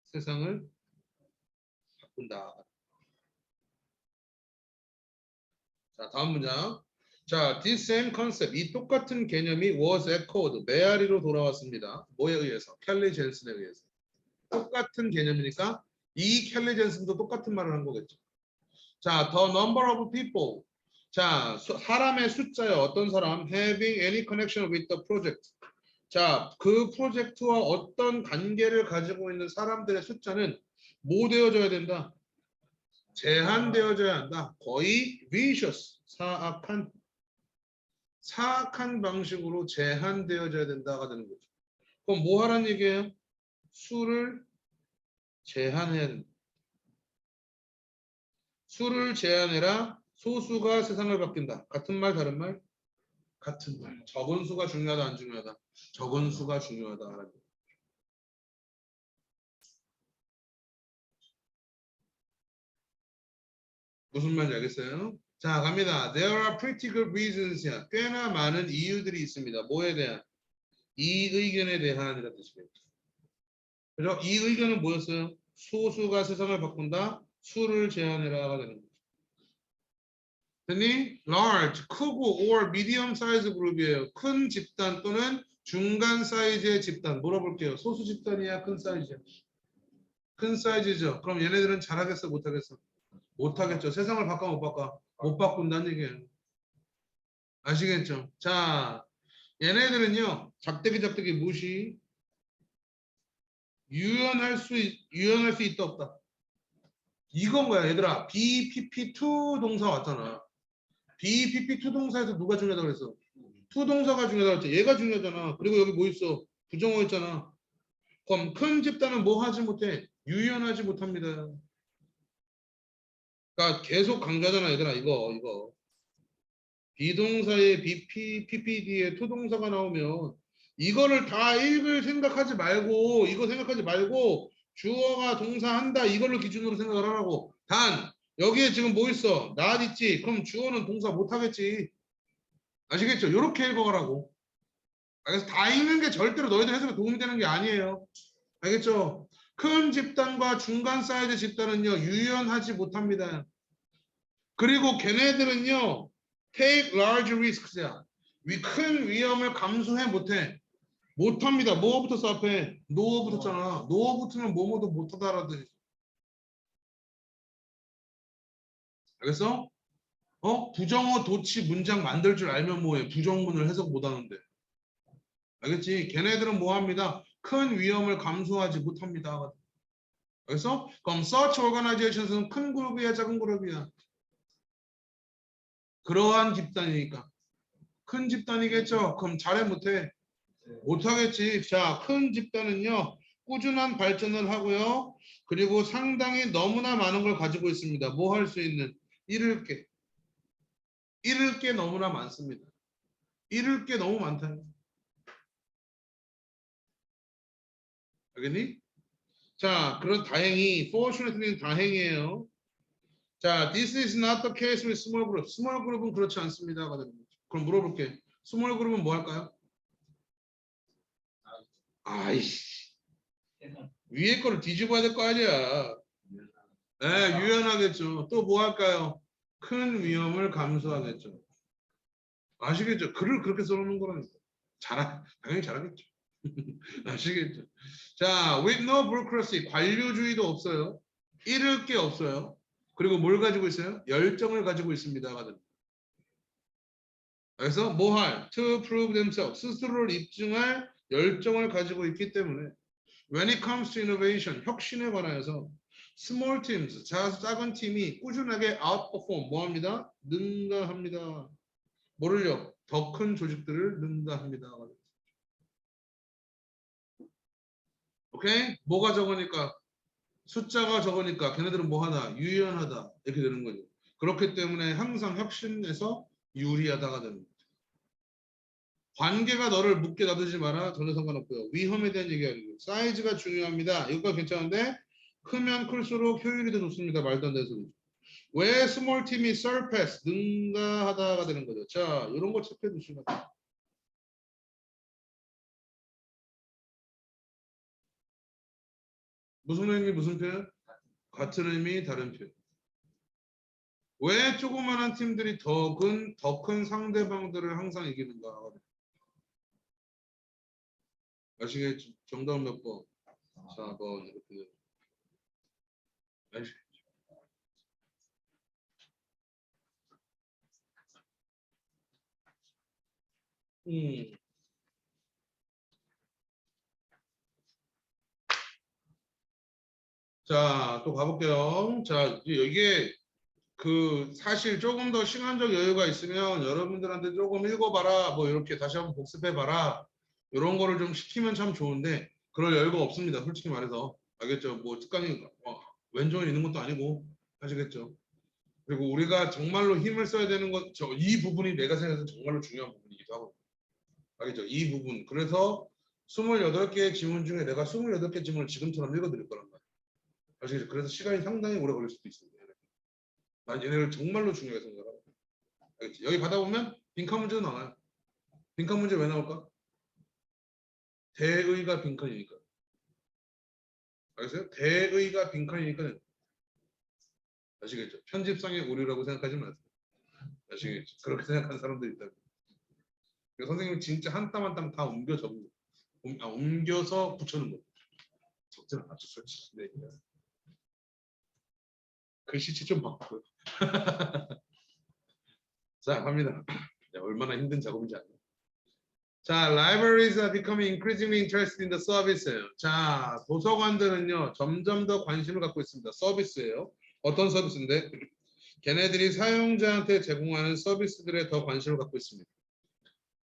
세상을 바꾼다. 자, 다음 문장. 자, this same concept, 이 똑같은 개념이 was echoed, 메아리로 돌아왔습니다. 뭐에 의해서? 켈리 젠슨에 의해서. 똑같은 개념이니까 이 켈리 젠슨도 똑같은 말을 한 거겠죠. 자, the number of people. 자, 사람의 숫자요. 어떤 사람? having any connection with the project. 자, 그 프로젝트와 어떤 관계를 가지고 있는 사람들의 숫자는 뭐 되어져야 된다? 제한되어져야 한다. 거의 vicious, 사악한 방식으로 제한되어져야 된다가 되는 거죠. 그럼 뭐 하라는 얘기예요? 수를 제한해야 된다. 수를 제한해라. 소수가 세상을 바뀐다. 같은 말 다른 말? 같은 말. 적은 수가 중요하다 안 중요하다? 적은 수가 중요하다. 무슨 말인지 알겠어요? 자, 갑니다. There are pretty good reasons야. 꽤나 많은 이유들이 있습니다. 뭐에 대한? 이 의견에 대한이라는 뜻이겠죠. 그래서 이 의견은 뭐였어요? 소수가 세상을 바꾼다. 수를 제한해라가 되는 거죠. 됐니? large, 크고 or medium size 그룹이에요. 큰 집단 또는 중간 사이즈의 집단. 물어볼게요. 소수 집단이야? 큰 사이즈야? 큰 사이즈죠. 그럼 얘네들은 잘하겠어? 못하겠어? 못하겠죠. 세상을 바꿔 못 바꿔? 못 바꾼다는 얘기예요. 아시겠죠? 자, 얘네들은요. 작대기 무시. 유연할 수 있다 없다. 이건 거야 얘들아. BPP2 동사 왔잖아. BPP2 동사에서 누가 중요하다고 그랬어? 투 동사가 중요하다고 했지. 얘가 중요하잖아. 그리고 여기 뭐 있어? 부정어 있잖아. 그럼 큰 집단은 뭐 하지 못해? 유연하지 못합니다. 그러니까 계속 강조하잖아 얘들아. 이거. 비동사의 PPD에 투 동사가 나오면 이거를 다 읽을 생각하지 말고 이거 생각하지 말고 주어가 동사한다 이걸로 기준으로 생각을 하라고. 단 여기에 지금 뭐 있어? not 있지. 그럼 주어는 동사 못하겠지. 아시겠죠? 이렇게 읽어가라고. 그래서 다 읽는 게 절대로 너희들 해석에 도움이 되는 게 아니에요. 알겠죠? 큰 집단과 중간 사이즈 집단은요 유연하지 못합니다. 그리고 걔네들은요 take large risks야. 큰 위험을 감수해 못합니다. 뭐가 붙었어 앞에? 노어 붙었잖아. 노어 붙으면 뭐뭐도 못하다라듯이. 알겠어? 부정어 도치 문장 만들 줄 알면 뭐해? 부정문을 해석 못하는데. 알겠지? 걔네들은 뭐합니다? 큰 위험을 감수하지 못합니다. 알겠어? 그럼 such organizations는 큰 그룹이야 작은 그룹이야? 그러한 집단이니까. 큰 집단이겠죠? 그럼 잘해 못해? 못하겠지. 자, 큰 집단은요. 꾸준한 발전을 하고요. 그리고 상당히 너무나 많은 걸 가지고 있습니다. 뭐 할 수 있는? 잃을 게. 잃을 게 너무나 많습니다. 잃을 게 너무 많다. 알겠니? 자, 그런 다행히 fortunately는 다행이에요. 자, this is not the case with small group. small group은 그렇지 않습니다. 그럼 물어볼게. small group은 뭐 할까요? 아이씨. 위에 거를 뒤집어야 될 거 아니야. 네, 유연하겠죠. 또 뭐 할까요? 큰 위험을 감수하겠죠. 아시겠죠? 글을 그렇게 써놓는 거라니까. 당연히 잘하겠죠. 아시겠죠? 자, with no bureaucracy, 관료주의도 없어요. 잃을 게 없어요. 그리고 뭘 가지고 있어요? 열정을 가지고 있습니다. 그래서 뭐 할? To prove themselves. 스스로를 입증할 열정을 가지고 있기 때문에 when it comes to innovation, 혁신에 관하여서 small teams, 작은 팀이 꾸준하게 outperform, 뭐합니다? 능가합니다. 뭐를요? 더 큰 조직들을 능가합니다. 오케이? 뭐가 적으니까? 숫자가 적으니까 걔네들은 뭐 하나? 유연하다. 이렇게 되는 거죠. 그렇기 때문에 항상 혁신에서 유리하다가 되는 거죠. 관계가 너를 묶게 놔두지 마라. 전혀 상관없고요. 위험에 대한 얘기하는 거예요. 사이즈가 중요합니다. 이거 괜찮은데 크면 클수록 효율이 더 좋습니다. 말도 안 되는 소리죠. 왜 스몰 팀이 surpass, 능가하다가 되는 거죠. 자, 이런 거 체크해 두시면 무슨 의미 무슨 표현? 같은 의미 다른 표현. 왜 조그마한 팀들이 더 큰 상대방들을 항상 이기는가? 아시겠죠? 정답 몇 번? 4번 이렇게. 아시겠죠? 자, 또 가볼게요. 자, 이게 사실 조금 더 시간적 여유가 있으면 여러분들한테 조금 읽어봐라, 뭐 이렇게 다시 한번 복습해봐라, 이런 거를 좀 시키면 참 좋은데 그럴 여유가 없습니다. 솔직히 말해서. 알겠죠? 뭐 특강이 왼쪽에 있는 것도 아니고. 아시겠죠? 그리고 우리가 정말로 힘을 써야 되는 이 부분이 내가 생각해서 정말로 중요한 부분이기도 하고. 알겠죠? 이 부분. 그래서 28개의 지문 중에 내가 28개 지문을 지금처럼 읽어드릴 거란 말이에요. 아시겠죠? 그래서 시간이 상당히 오래 걸릴 수도 있습니다. 난 얘네를 정말로 중요하게 생각하고. 알겠지? 여기 가다 보면 빈칸 문제도 나와요. 빈칸 문제 왜 나올까? 대의가 빈칸이니까. 알겠어요? 대의가 빈칸이니까. 아시겠죠? 편집상의 오류라고 생각하지 마세요. 아시겠죠? 그렇게 생각하는 사람들이 있다. 선생님이 진짜 한 땀 한 땀 다 옮겨 적는 거. 옮겨서 붙여놓은 거. 적지는 않죠, 솔직히. 네. 글씨체 좀 바꾸고요. 자, 갑니다. 네, 얼마나 힘든 작업인지 알아요. 자, libraries are becoming increasingly interested in the service예요. 자, 도서관들은요, 점점 더 관심을 갖고 있습니다. 서비스예요. 어떤 서비스인데? 걔네들이 사용자한테 제공하는 서비스들에 더 관심을 갖고 있습니다.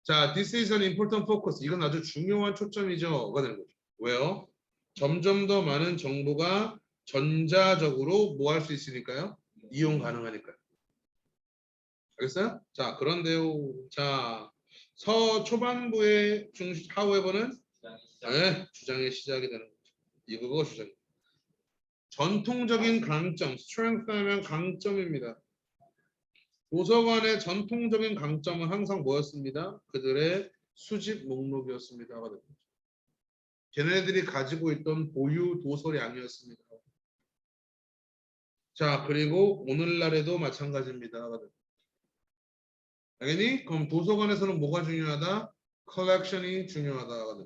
자, this is an important focus. 이건 아주 중요한 초점이죠.가 되는 거죠. 왜요? 점점 더 많은 정보가 전자적으로 뭐 할 수 있으니까요? 이용 가능하니까요. 알겠어요? 자, 그런데요. 자, 초반부의 하우에버는 주장의 시작이 되는 거죠. 이거가 주장. 전통적인 강점, strength 하면 강점입니다. 도서관의 전통적인 강점은 항상 뭐였습니다? 그들의 수집 목록이었습니다. 걔네들이 가지고 있던 보유 도서량이었습니다. 자, 그리고 오늘날에도 마찬가지입니다. 알겠니? 그럼 도서관에서는 뭐가 중요하다? 컬렉션이 중요하다.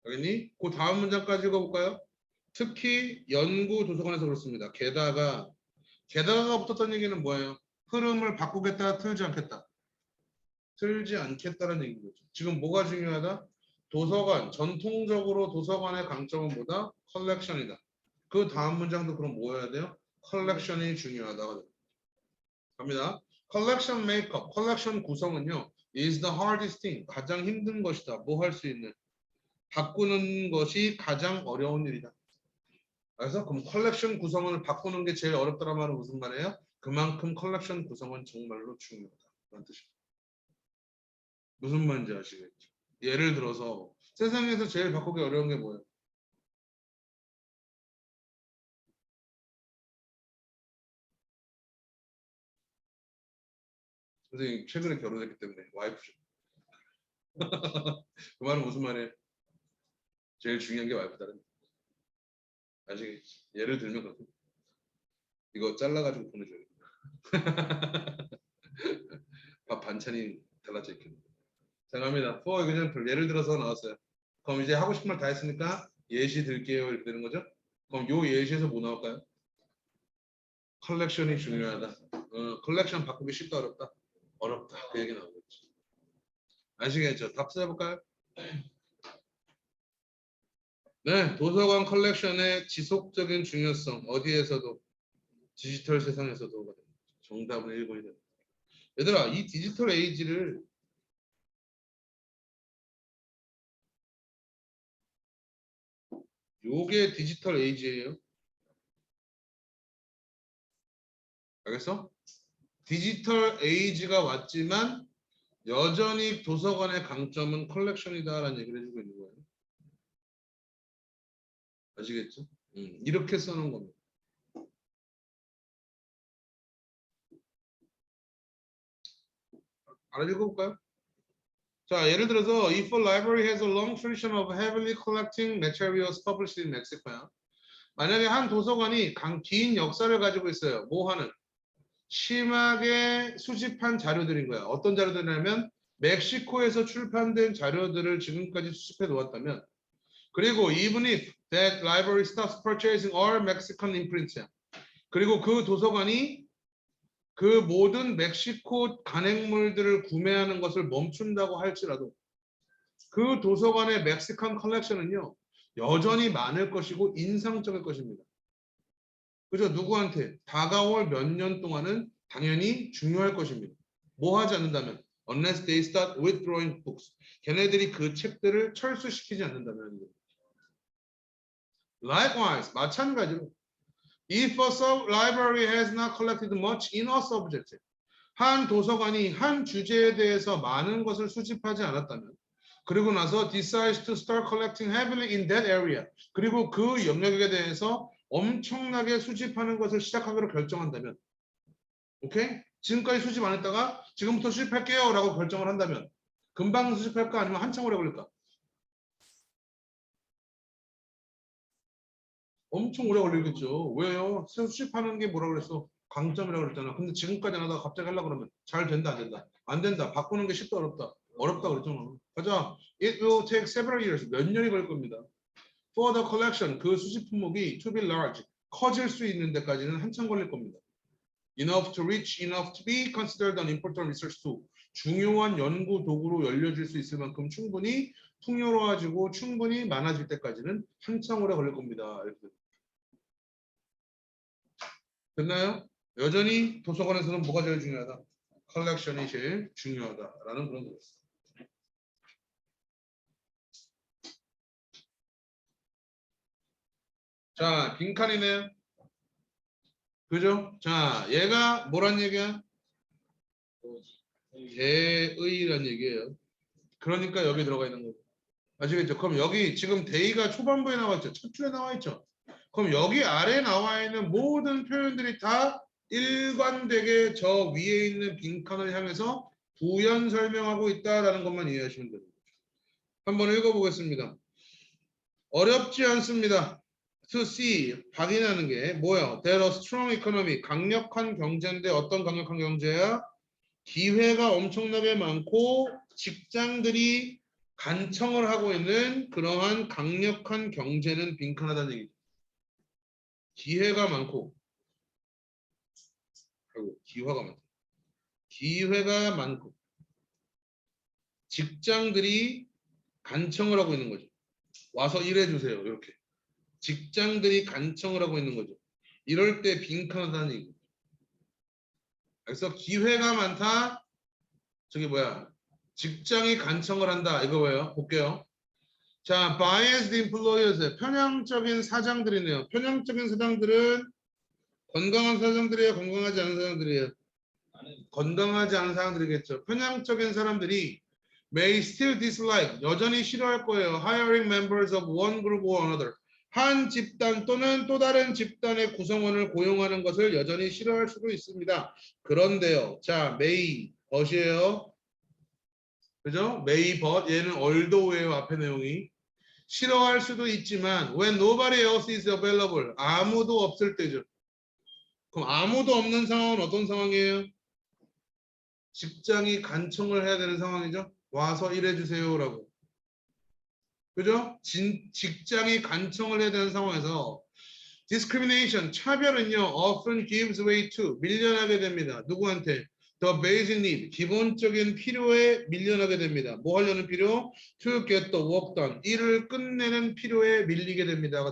알겠니? 그 다음 문장까지 읽어볼까요? 특히 연구 도서관에서 그렇습니다. 게다가가 붙었던 얘기는 뭐예요? 흐름을 바꾸겠다, 틀지 않겠다. 틀지 않겠다는 얘기인 거죠. 지금 뭐가 중요하다? 도서관, 전통적으로 도서관의 강점은 뭐다? 컬렉션이다. 그 다음 문장도 그럼 뭐여야 돼요? 컬렉션이 중요하다. 갑니다. 컬렉션 메이크업, 컬렉션 구성은요. is the hardest thing. 가장 힘든 것이다. 뭐 할 수 있는? 바꾸는 것이 가장 어려운 일이다. 그래서 그럼 컬렉션 구성원을 바꾸는 게 제일 어렵다는 말은 무슨 말이에요? 그만큼 컬렉션 구성은 정말로 중요하다. 그런 뜻입니다. 무슨 말인지 아시겠죠? 예를 들어서 세상에서 제일 바꾸기 어려운 게 뭐예요? 선생님 최근에 결혼했기 때문에 와이프죠. 그 말은 무슨 말이에요? 제일 중요한 게 와이프다는 아시겠지? 예를 들면 그렇고 이거 잘라가지고 보내줘요. 밥 반찬이 달라져 있겠네. 자 갑니다. For example 예를 들어서 나왔어요. 그럼 이제 하고 싶은 말 다 했으니까 예시 들게요 이렇게 되는 거죠. 그럼 요 예시에서 뭐 나올까요? 컬렉션이 중요하다. 컬렉션 바꾸기 쉽다 어렵다? 어렵다. 그 얘기 나오겠지. 아시겠죠? 답 써볼까요? 네, 도서관 컬렉션의 지속적인 중요성 어디에서도 디지털 세상에서도 정답은 1번이 됩니다. 얘들아 이 디지털 에이지를 요게 디지털 에이지예요. 알겠어? 디지털 에이지가 왔지만 여전히 도서관의 강점은 컬렉션이다라는 얘기를 해주고 있는 거예요. 아시겠죠? 이렇게 써놓은 겁니다. 알아 읽어볼까요? 자, 예를 들어서 if a library has a long tradition of heavily collecting materials published in Mexico야. 만약에 한 도서관이 긴 역사를 가지고 있어요. 뭐 하는? 심하게 수집한 자료들인 거야. 어떤 자료들이냐면 멕시코에서 출판된 자료들을 지금까지 수집해 놓았다면 그리고 even if that library stops purchasing all Mexican imprints야. 그리고 그 도서관이 그 모든 멕시코 간행물들을 구매하는 것을 멈춘다고 할지라도 그 도서관의 멕시칸 컬렉션은요 여전히 많을 것이고 인상적일 것입니다. 그죠? 누구한테? 다가올 몇 년 동안은 당연히 중요할 것입니다. 뭐 하지 않는다면 unless they start withdrawing books. 걔네들이 그 책들을 철수시키지 않는다면 likewise 마찬가지로 if a library has not collected much in a subject 한 도서관이 한 주제에 대해서 많은 것을 수집하지 않았다면 그리고 나서 decides to start collecting heavily in that area 그리고 그 영역에 대해서 엄청나게 수집하는 것을 시작하기로 결정한다면 오케이? 지금까지 수집 안 했다가 지금부터 수집할게요 라고 결정을 한다면 금방 수집할까 아니면 한참 오래 걸릴까? 엄청 오래 걸리겠죠. 왜요? 수집하는 게 뭐라고 그랬어? 강점이라고 그랬잖아. 근데 지금까지 안 하다가 갑자기 하려고 그러면 잘 된다 안 된다? 안 된다. 바꾸는 게 쉽다 어렵다? 어렵다 그랬잖아. 가자. It will take several years. 몇 년이 걸릴 겁니다. For the collection. 그 수집 품목이 to be large. 커질 수 있는 데까지는 한참 걸릴 겁니다. Enough to reach, enough to be considered an important research tool. 중요한 연구 도구로 열려질 수 있을 만큼 충분히 풍요로워지고 충분히 많아질 때까지는 한참 오래 걸릴 겁니다. 이렇게. 됐나요? 여전히 도서관에서는 뭐가 제일 중요하다? 컬렉션이 제일 중요하다라는 그런 거였어요. 자, 빈칸이네요. 그죠? 자, 얘가 뭐란 얘기야? 대의란 얘기예요. 그러니까 여기 들어가 있는 거고. 아시겠죠? 그럼 여기 지금 대의가 초반부에 나와 있죠. 첫 줄에 나와 있죠. 그럼 여기 아래에 나와 있는 모든 표현들이 다 일관되게 저 위에 있는 빈칸을 향해서 부연 설명하고 있다라는 것만 이해하시면 됩니다. 한번 읽어보겠습니다. 어렵지 않습니다. To see, 확인하는 게 뭐예요? That a strong economy, 강력한 경제인데 어떤 강력한 경제야? 기회가 엄청나게 많고 직장들이 간청을 하고 있는 그러한 강력한 경제는 빈칸하다는 얘기죠. 기회가 많고 아이고, 기회가 많다. 기회가 많고 직장들이 간청을 하고 있는 거죠. 와서 일해주세요. 이렇게. 직장들이 간청을 하고 있는 거죠. 이럴 때 빈칸하다는 얘기죠. 그래서 기회가 많다. 저기 뭐야. 직장이 간청을 한다. 이거 뭐예요? 볼게요. 자, biased employers, 편향적인 사장들이네요. 편향적인 사장들은 건강한 사장들이에요, 건강하지 않은 사장들이에요. 건강하지 않은 사람들이겠죠. 편향적인 사람들이 may still dislike, 여전히 싫어할 거예요. hiring members of one group or another. 한 집단 또는 또 다른 집단의 구성원을 고용하는 것을 여전히 싫어할 수도 있습니다. 그런데요. 자, may, but이에요. 그죠? may, but. 얘는 although예요. 앞에 내용이. 싫어할 수도 있지만 when nobody else is available. 아무도 없을 때죠. 그럼 아무도 없는 상황은 어떤 상황이에요? 직장이 간청을 해야 되는 상황이죠. 와서 일해주세요라고. 그죠? 직장이 간청을 해야 되는 상황에서 discrimination, 차별은요, often gives way to, 밀려나게 됩니다. 누구한테? The basic need, 기본적인 필요에 밀려나게 됩니다. 뭐 하려는 필요? To get the work done, 일을 끝내는 필요에 밀리게 됩니다.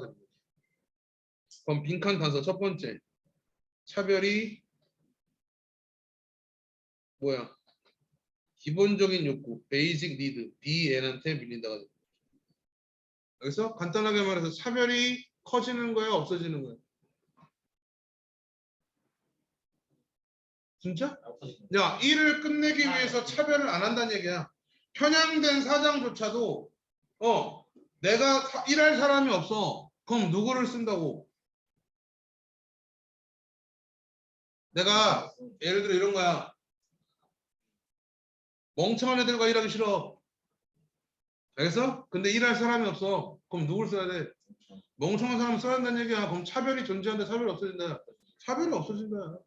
그럼 빈칸 단서 첫 번째. 차별이 뭐야? 기본적인 욕구, basic need, BN한테 밀린다가 됩니다. 여기서 간단하게 말해서 차별이 커지는 거예요, 없어지는 거예요? 진짜? 야, 일을 끝내기 위해서 차별을 안 한다는 얘기야. 편향된 사장조차도 내가 일할 사람이 없어. 그럼 누구를 쓴다고? 내가 예를 들어 이런 거야. 멍청한 애들과 일하기 싫어. 알겠어? 근데 일할 사람이 없어. 그럼 누굴 써야 돼? 멍청한 사람 써야 한다는 얘기야. 그럼 차별이 존재한다. 차별이 없어진다. 차별이 없어진다.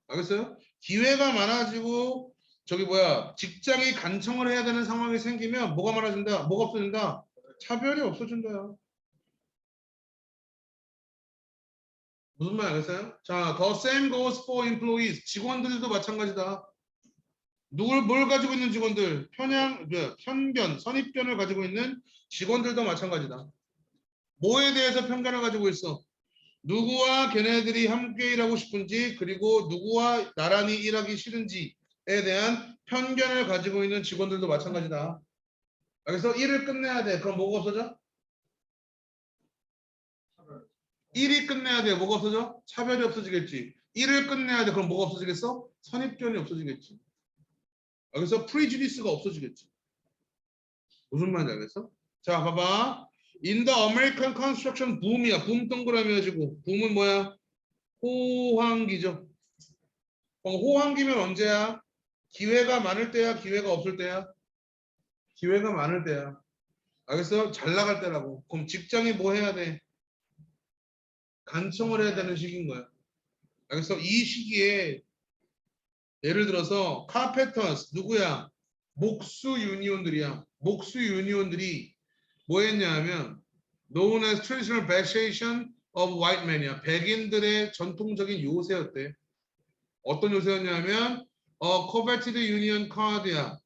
알겠어요? 기회가 많아지고 저기 뭐야 직장이 간청을 해야 되는 상황이 생기면 뭐가 많아진다? 뭐가 없어진다? 차별이 없어진다. 무슨 말 알겠어요? 자, the same goes for employees. 직원들도 마찬가지다. 뭘 가지고 있는 직원들? 편견, 선입견을 가지고 있는 직원들도 마찬가지다. 뭐에 대해서 편견을 가지고 있어? 누구와 걔네들이 함께 일하고 싶은지 그리고 누구와 나란히 일하기 싫은지에 대한 편견을 가지고 있는 직원들도 마찬가지다. 그래서 일을 끝내야 돼. 그럼 뭐가 없어져? 일이 끝내야 돼. 뭐가 없어져? 차별이 없어지겠지. 일을 끝내야 돼. 그럼 뭐가 없어지겠어? 선입견이 없어지겠지. 여기서 프리주디스가 없어지겠지. 무슨 말인지 알겠어? 자, 봐봐. In the American construction boom이야. 붐 동그라미 해가지고. 붐은 뭐야? 호황기죠. 호황기면 언제야? 기회가 많을 때야? 기회가 없을 때야? 기회가 많을 때야. 알겠어? 잘 나갈 때라고. 그럼 직장이 뭐 해야 돼? 간청을 해야 되는 시기인 거야. 알겠어? 이 시기에 예를 들어서 카페터스 누구야? 목수 유니온들이야. 목수 유니온들이 뭐 했냐 하면 known as traditional vexation of white men이야. 백인들의 전통적인 요새였대. 어떤 요새였냐면 coveted union card야.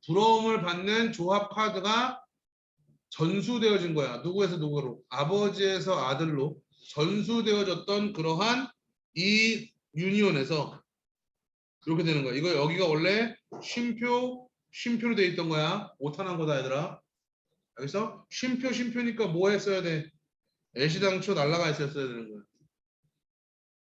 부러움을 받는 조합 카드가 전수되어진 거야. 누구에서 누구로? 아버지에서 아들로 전수되어졌던 그러한 이 유니온에서 이렇게 되는 거야. 이거 여기가 원래 쉼표로 돼 있던 거야. 오탄한 거다 얘들아. 알겠어? 쉼표니까 뭐 했어야 돼? 애시당초 날라가 있었어야 되는 거야.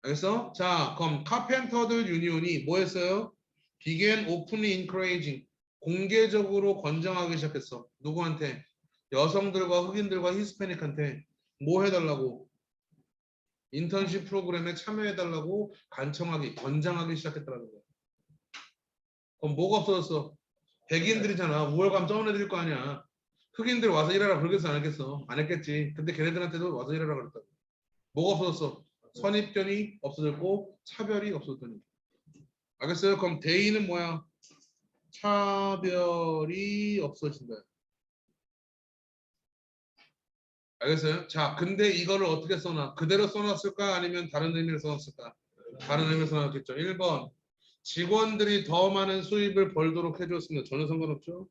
알겠어? 자, 그럼 카펜터들 유니온이 뭐 했어요? began openly encouraging. 공개적으로 권장하기 시작했어. 누구한테? 여성들과 흑인들과 히스패닉한테 뭐 해달라고? 인턴십 프로그램에 참여해달라고 간청하기, 권장하기 시작했다는 거야. 그럼 뭐가 없어졌어? 백인들이잖아. 우월감 쩌어내드릴 거 아니야. 흑인들 와서 일하라 그러겠어 안 했겠어? 안 했겠지. 근데 걔네들한테도 와서 일하라 그랬다. 뭐가 없어졌어? 선입견이 없어졌고 차별이 없어졌더니. 알겠어요? 그럼 대의는 뭐야? 차별이 없어진다. 알겠어요? 자, 근데 이거를 어떻게 써놔? 그대로 써놨을까? 아니면 다른 의미로 써놨을까? 다른 의미로 써놨겠죠. 1번. 직원들이 더 많은 수입을 벌도록 해줬습니다. 전혀 상관없죠.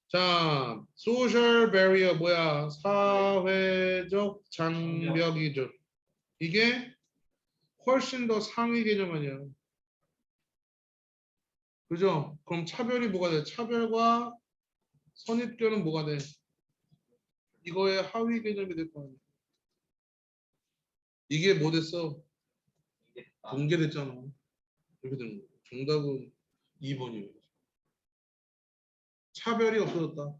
자, social barrier 뭐야? 사회적 장벽이죠. 이게 훨씬 더 상위 개념 아니야. 그죠? 그럼 차별이 뭐가 돼? 차별과 선입견은 뭐가 돼? 이거의 하위 개념이 될 거 아니야. 이게 뭐 됐어? 붕괴됐잖아. 이렇게 되는 거야. 정답은 2번이에요. 차별이 없어졌다.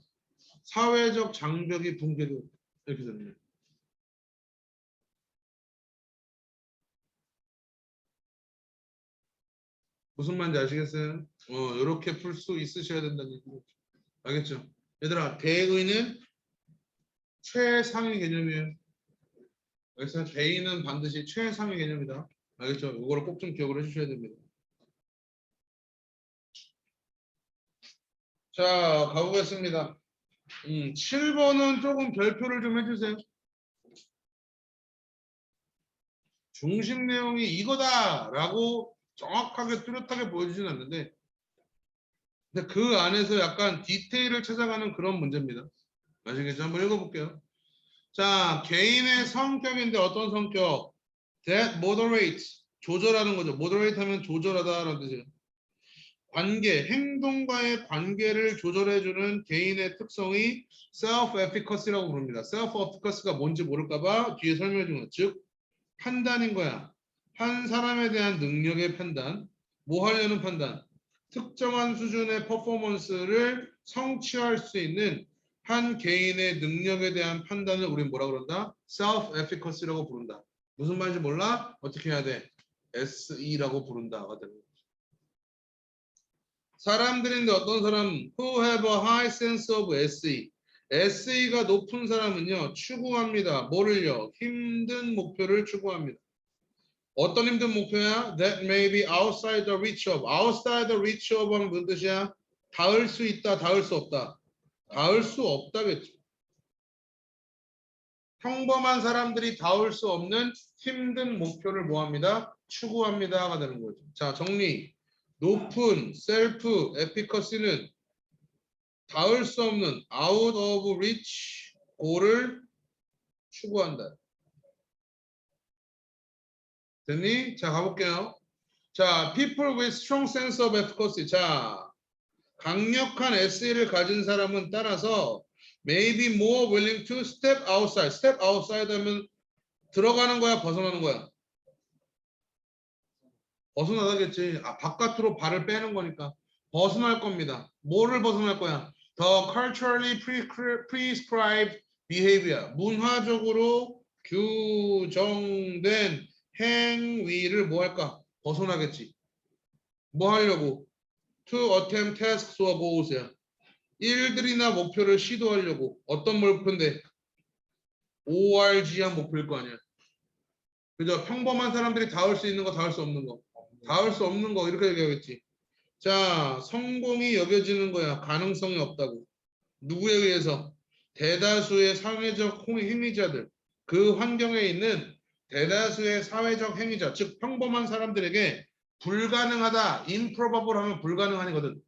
사회적 장벽이 붕괴되었다. 이렇게 되는 거예요. 무슨 말인지 아시겠어요? 이렇게 풀 수 있으셔야 된다는 얘기죠. 알겠죠? 얘들아, 대의는 최상위 개념이에요. 그래서 대의는 반드시 최상위 개념이다. 알겠죠? 이거를 꼭 좀 기억을 해주셔야 됩니다. 자, 가보겠습니다. 7번은 조금 별표를 좀 해주세요. 중심 내용이 이거다라고 정확하게 뚜렷하게 보여주지는 않는데, 근데 그 안에서 약간 디테일을 찾아가는 그런 문제입니다. 아시겠죠? 한번 읽어볼게요. 자, 개인의 성격인데 어떤 성격? That moderate, 조절하는 거죠. moderate 하면 조절하다라는 뜻이에요. 관계, 행동과의 관계를 조절해주는 개인의 특성이 self-efficacy라고 부릅니다. self-efficacy가 뭔지 모를까봐 뒤에 설명해 주는 거. 즉, 판단인 거야. 한 사람에 대한 능력의 판단, 뭐 하려는 판단, 특정한 수준의 퍼포먼스를 성취할 수 있는 한 개인의 능력에 대한 판단을 우리는 뭐라 그런다? self-efficacy라고 부른다. 무슨 말인지 몰라? 어떻게 해야 돼? SE라고 부른다. 사람들인데 어떤 사람 who have a high sense of SE. SE가 높은 사람은요 추구합니다. 뭐를요? 힘든 목표를 추구합니다. 어떤 힘든 목표야? That may be outside the reach of. outside the reach of 하면 무슨 뜻이야? 닿을 수 있다, 닿을 수 없다. 닿을 수 없다겠죠. 평범한 사람들이 닿을 수 없는 힘든 목표를 뭐합니다? 추구합니다가 되는 거죠. 자, 정리. 높은 셀프 에피커시는 닿을 수 없는 out of reach goal을 추구한다. 됐니? 자, 가볼게요. 자, people with strong sense of efficacy. 자, 강력한 SE를 가진 사람은 따라서 may be more willing to step outside. step outside 하면 들어가는 거야, 벗어나는 거야? 벗어나겠지. 바깥으로 발을 빼는 거니까 벗어날 겁니다. 뭐를 벗어날 거야? The culturally prescribed behavior. 문화적으로 규정된 행위를 뭐 할까? 벗어나겠지. 뭐 하려고? To attempt tasks or goals야. 일들이나 목표를 시도하려고. 어떤 목표인데? ORG한 목표일 거 아니야. 그죠? 평범한 사람들이 닿을 수 있는 거, 닿을 수 없는 거. 닿을 수 없는 거 이렇게 얘기하겠지. 자, 성공이 여겨지는 거야. 가능성이 없다고. 누구에 의해서? 대다수의 사회적 행위자들. 그 환경에 있는 대다수의 사회적 행위자, 즉 평범한 사람들에게 불가능하다, improbable 하면 불가능하거든.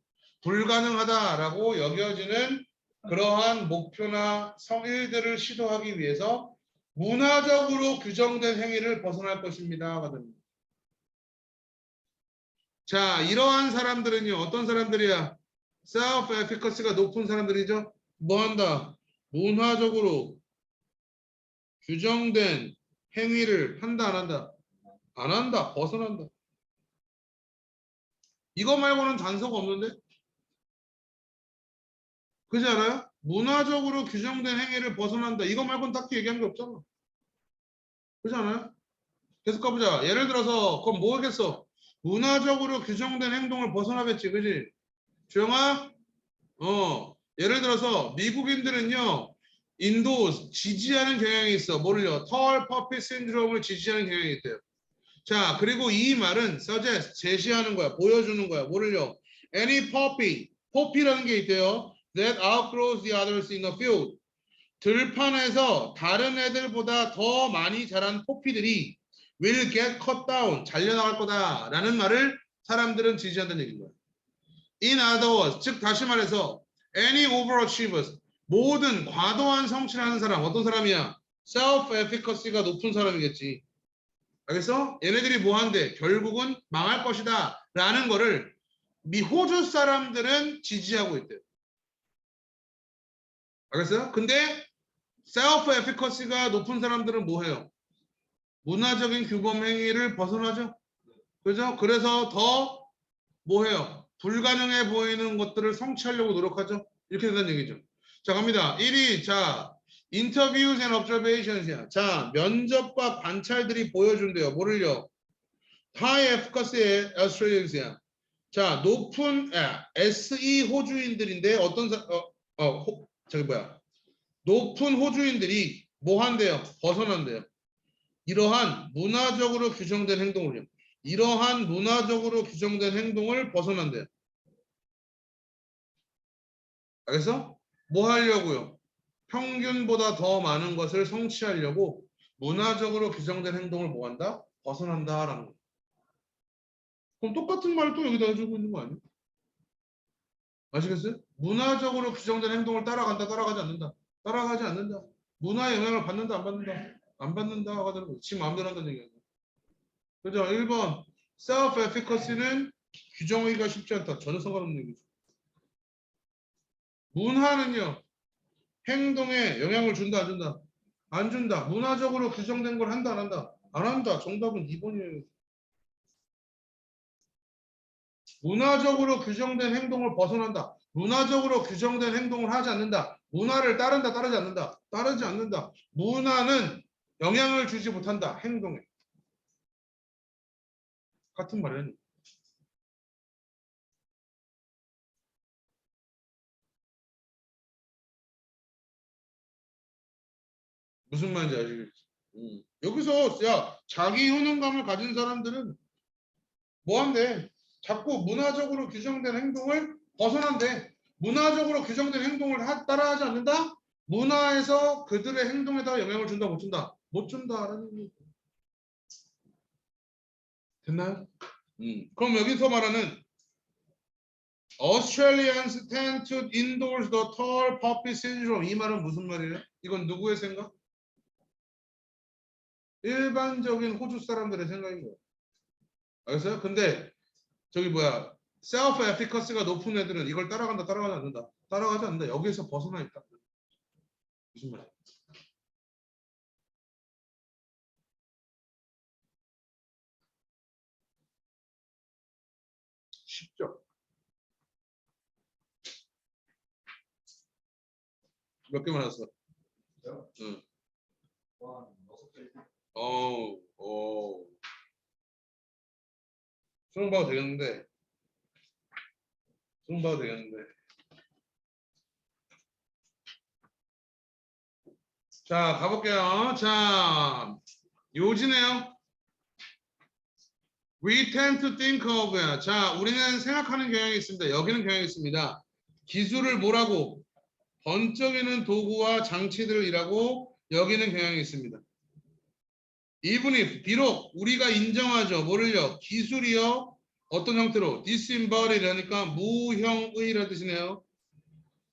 불가능하다라고 여겨지는 그러한 목표나 성일들을 시도하기 위해서 문화적으로 규정된 행위를 벗어날 것입니다. 자, 이러한 사람들은요, 어떤 사람들이야? self-efficacy가 높은 사람들이죠? 뭐 한다? 문화적으로 규정된 행위를 한다, 안 한다? 안 한다, 벗어난다. 이거 말고는 단서가 없는데? 그렇지 않아요? 문화적으로 규정된 행위를 벗어난다. 이거 말고는 딱히 얘기한 게 없잖아. 그렇지 않아요? 계속 가보자. 예를 들어서, 그럼 뭐겠어? 문화적으로 규정된 행동을 벗어나겠지, 그지? 주영아? 예를 들어서 미국인들은요 인도 지지하는 경향이 있어. 뭐를요? 털 퍼피 신드롬을 지지하는 경향이 있대요. 자, 그리고 이 말은 suggest 제시하는 거야, 보여주는 거야. 뭐를요? Any puppy, poppy라는 게 있대요. That outgrows the others in the field. 들판에서 다른 애들보다 더 많이 자란 포피들이 will get cut down, 잘려나갈 거다라는 말을 사람들은 지지한다는 얘기인 거야. In other words, 즉 다시 말해서 any overachievers, 모든 과도한 성취를 하는 사람, 어떤 사람이야? self-efficacy가 높은 사람이겠지. 알겠어? 얘네들이 뭐 한대? 결국은 망할 것이다 라는 거를 호주 사람들은 지지하고 있대요. 알겠어요? 근데 self efficacy가 높은 사람들은 뭐 해요? 문화적인 규범 행위를 벗어나죠. 그죠? 그래서 더 뭐 해요? 불가능해 보이는 것들을 성취하려고 노력하죠. 이렇게 된다는 얘기죠. 자, 갑니다. 1위. 자, interviews and observations이야. 자, 면접과 관찰들이 보여준대요. 뭐를요? high efficacy Australians이야. 자, 높은 SE 호주인들인데 어떤 저기 뭐야? 높은 호주인들이 뭐 한대요? 벗어난대요. 이러한 문화적으로 규정된 행동을요. 이러한 문화적으로 규정된 행동을 벗어난대요. 알겠어? 뭐 하려고요? 평균보다 더 많은 것을 성취하려고 문화적으로 규정된 행동을 뭐 한다? 벗어난다라는 거. 그럼 똑같은 말을 또 여기다 해주고 있는 거 아니야? 아시겠어요? 문화적으로 규정된 행동을 따라간다, 따라가지 않는다. 따라가지 않는다. 문화의 영향을 받는다, 안 받는다. 안 받는다가 되는 거지. 지 마음대로 한다는 얘기야. 그죠? 1번 self-efficacy는 규정하기가 쉽지 않다. 전혀 상관없는 얘기죠. 문화는요. 행동에 영향을 준다, 안 준다? 안 준다. 문화적으로 규정된 걸 한다, 안 한다? 안 한다. 정답은 2번이에요. 문화적으로 규정된 행동을 벗어난다. 문화적으로 규정된 행동을 하지 않는다. 문화를 따른다, 따르지 않는다. 따르지 않는다. 문화는 영향을 주지 못한다. 행동에. 같은 말이에요. 무슨 말인지 아시겠지? 여기서 야 자기 효능감을 가진 사람들은 뭐 한대? 자꾸 문화적으로 규정된 행동을 벗어난대. 문화적으로 규정된 행동을 따라하지 않는다? 문화에서 그들의 행동에다 영향을 준다, 못 준다? 못 준다라는 얘기. 됐나요? 그럼 여기서 말하는 Australians tend to endorse the tall poppy syndrome. 이 말은 무슨 말이에요? 이건 누구의 생각? 일반적인 호주 사람들의 생각인 거예요. 알겠어요? 근데 저기 뭐야 self efficacy가 높은 애들은 이걸 따라간다, 따라가지 않는다. 따라가지 않는다. 여기에서 벗어나 있다. 무슨 말이야? 쉽죠? 몇 개만 왔어? 응. 수능 봐도 되겠는데. 수능 봐도 되겠는데. 자, 가볼게요. 자, 요지네요. We tend to think of야. 자, 우리는 생각하는 경향이 있습니다. 여기는 경향이 있습니다. 기술을 뭐라고? 번쩍이는 도구와 장치들이라고 여기는 경향이 있습니다. 이분이 비록 우리가 인정하죠. 뭐를요? 기술이요. 어떤 형태로? disembodied라니까 무형의라는 뜻이네요.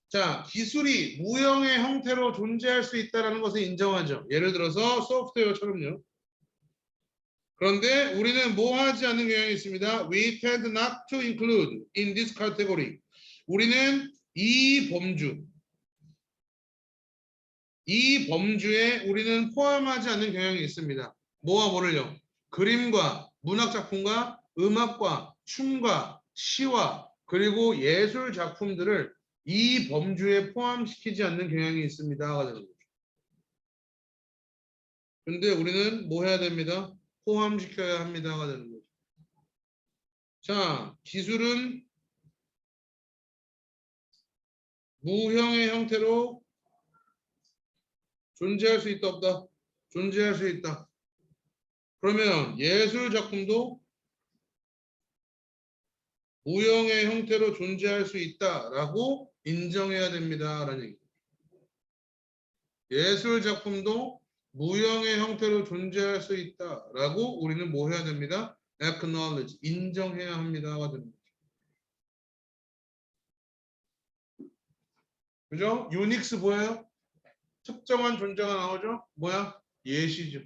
자, 기술이 무형의 형태로 존재할 수 있다는 것을 인정하죠. 예를 들어서 소프트웨어처럼요. 그런데 우리는 뭐 하지 않는 경향이 있습니다. We tend not to include in this category. 우리는 이 범주에 우리는 포함하지 않는 경향이 있습니다. 뭐와 뭐를요? 그림과 문학작품과 음악과 춤과 시와 그리고 예술 작품들을 이 범주에 포함시키지 않는 경향이 있습니다. 근데 우리는 뭐 해야 됩니다? 포함시켜야 합니다가 되는 거죠. 자, 기술은 무형의 형태로 존재할 수 있다 없다? 존재할 수 있다. 그러면 예술 작품도 무형의 형태로 존재할 수 있다라고 인정해야 됩니다라는 얘기. 예술 작품도 무형의 형태로 존재할 수 있다라고 우리는 뭐 해야 됩니다? acknowledge, 인정해야 합니다가 됩니다. 그죠? 유닉스 뭐예요? 특정한 존재가 나오죠? 뭐야? 예시죠.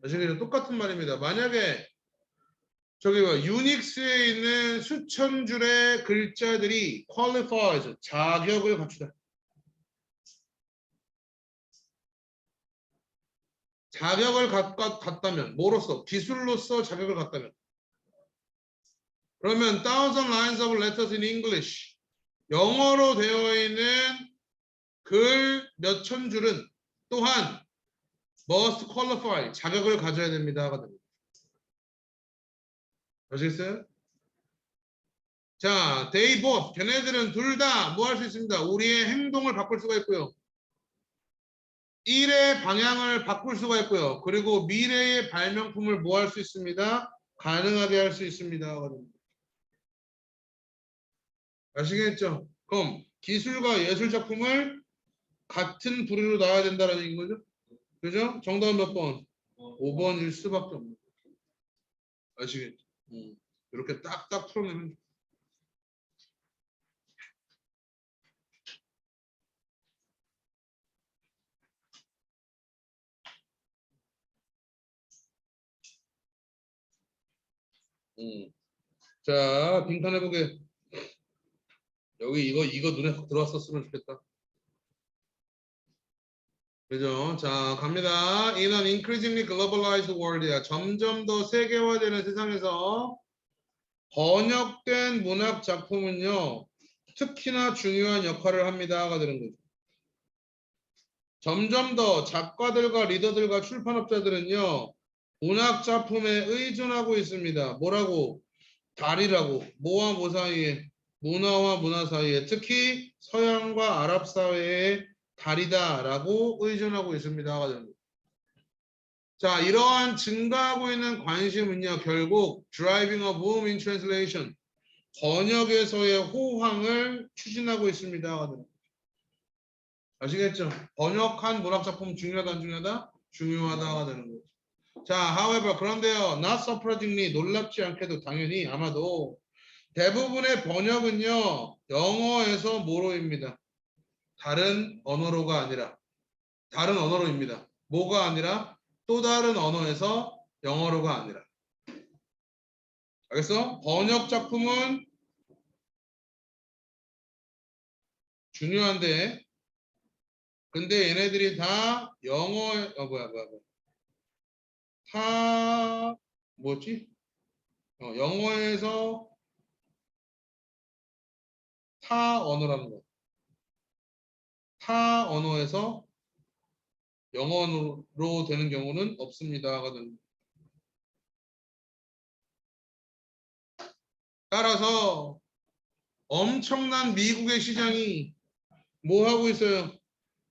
아시겠죠? 똑같은 말입니다. 만약에 저기 뭐 유닉스에 있는 수천 줄의 글자들이 qualifies, 자격을 갖추다. 자격을 갖다면 뭐로서? 기술로서 자격을 갖다면. 그러면 thousand lines of letters in English. 영어로 되어 있는 글 몇 천 줄은 또한 must qualify. 자격을 가져야 됩니다. 아시겠어요? 자, they both. 걔네들은 둘 다 뭐 할 수 있습니다. 우리의 행동을 바꿀 수가 있고요. 일의 방향을 바꿀 수가 있고요. 그리고 미래의 발명품을 뭐 할 수 있습니다. 가능하게 할 수 있습니다. 아시겠죠? 그럼 기술과 예술 작품을 같은 부류로 놔야 된다는 얘기인 거죠? 그죠? 정답은 몇 번? 5번일 수밖에 없는 거죠. 아시겠죠? 이렇게 딱딱 풀어내면 자, 빈칸 해보게. 여기 이거 눈에 확 들어왔었으면 좋겠다. 그죠? 자, 갑니다. In an increasingly globalized world야. 점점 더 세계화되는 세상에서 번역된 문학 작품은요, 특히나 중요한 역할을 합니다가 되는 거죠. 점점 더 작가들과 리더들과 출판업자들은요, 문학 작품에 의존하고 있습니다. 뭐라고? 다리라고. 뭐와 뭐 사이에? 문화와 문화 사이에. 특히 서양과 아랍 사회의 다리다라고 의존하고 있습니다. 자, 이러한 증가하고 있는 관심은요, 결국 driving a boom in translation, 번역에서의 호황을 추진하고 있습니다. 아시겠죠? 번역한 문학작품 중요하다 안 중요하다? 중요하다가 되는 거죠. 자, however, 그런데요, not surprisingly, 놀랍지 않게도 당연히 아마도 대부분의 번역은요, 영어에서 뭐로입니다. 다른 언어로가 아니라, 다른 언어로입니다. 뭐가 아니라 또 다른 언어에서 영어로가 아니라. 알겠어? 번역 작품은 중요한데, 근데 얘네들이 다 영어, 다 뭐지? 영어에서 타 언어라는 거. 타 언어에서 영어로 되는 경우는 없습니다. 따라서 엄청난 미국의 시장이 뭐 하고 있어요?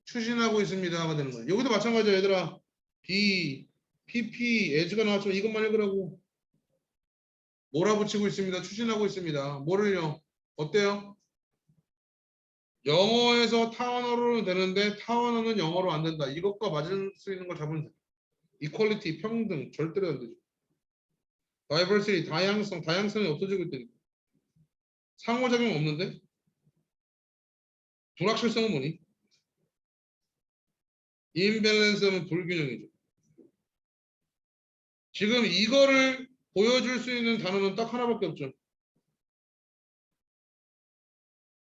추진하고 있습니다가 되는 거예요. 여기도 마찬가지야, 얘들아. B, PP, as가 나왔지만 이것만 읽으라고. 몰아붙이고 있습니다. 추진하고 있습니다. 뭐를요? 어때요? 영어에서 타원어로는 되는데 타원어는 영어로 안 된다. 이것과 맞을 수 있는 걸 잡으면 돼. 이퀄리티, 평등, 절대로 안 되죠. 다이버시티, 다양성이 없어지고 있다니까. 상호작용 없는데? 불확실성은 뭐니? 임밸런스는 불균형이죠. 지금 이거를 보여줄 수 있는 단어는 딱 하나밖에 없죠.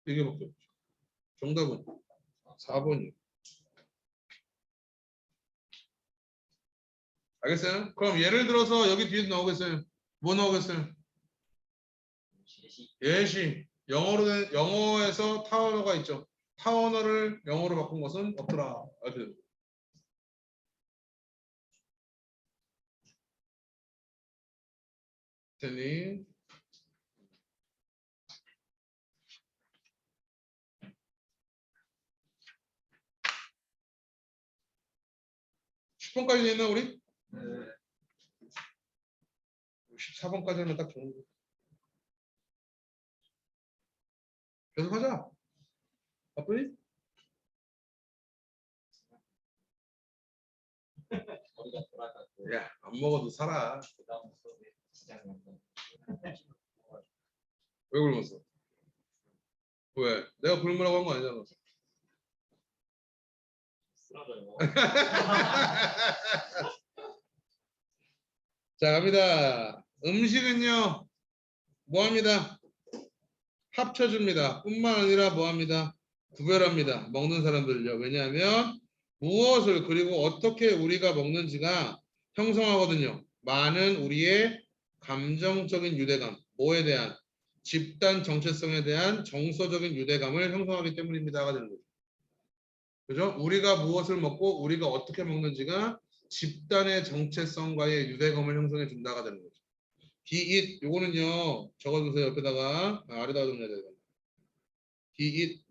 이게밖에 없죠. 정답은 4번이에요. 알겠어요? 그럼 예를 들어서 여기 뒤에 나오겠어요? 뭐 나오겠어요? 예시. 영어에서 타원어가 있죠. 타원어를 영어로 바꾼 것은 없더라. 이렇게. 됐니? (10번까지) 했나 우리?
네.
14번까지 하면 딱 좋은 거. 계속 하자. 바쁘니? 야, 안 먹어도 살아. 왜 굶었어? 왜? 내가 굶으라고 한 거 아니잖아. 자, 갑니다. 음식은요, 뭐 합니다? 합쳐줍니다. 뿐만 아니라 뭐 합니다? 구별합니다. 먹는 사람들요. 왜냐하면 무엇을 그리고 어떻게 우리가 먹는지가 형성하거든요. 많은 우리의 감정적인 유대감, 뭐에 대한 집단 정체성에 대한 정서적인 유대감을 형성하기 때문입니다가 되는 거죠. 그죠? 우리가 무엇을 먹고 우리가 어떻게 먹는지가 집단의 정체성과의 유대감을 형성해 준다가 되는 거죠. Be it 요거는요 적어주세요. 옆에다가 아래다가 정리해야 돼요. Be it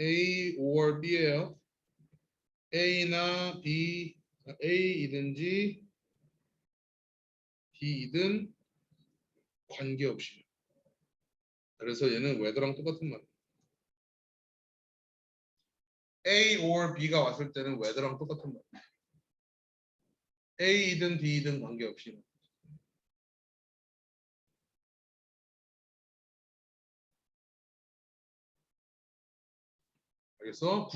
A or B예요. A나 B, A이든지 B이든 관계없이. 그래서 얘는 whether랑 똑같은 말이에요. A or B가 왔을 때는 whether랑 똑같은 말이에요. A이든 B이든 관계없이. 그래서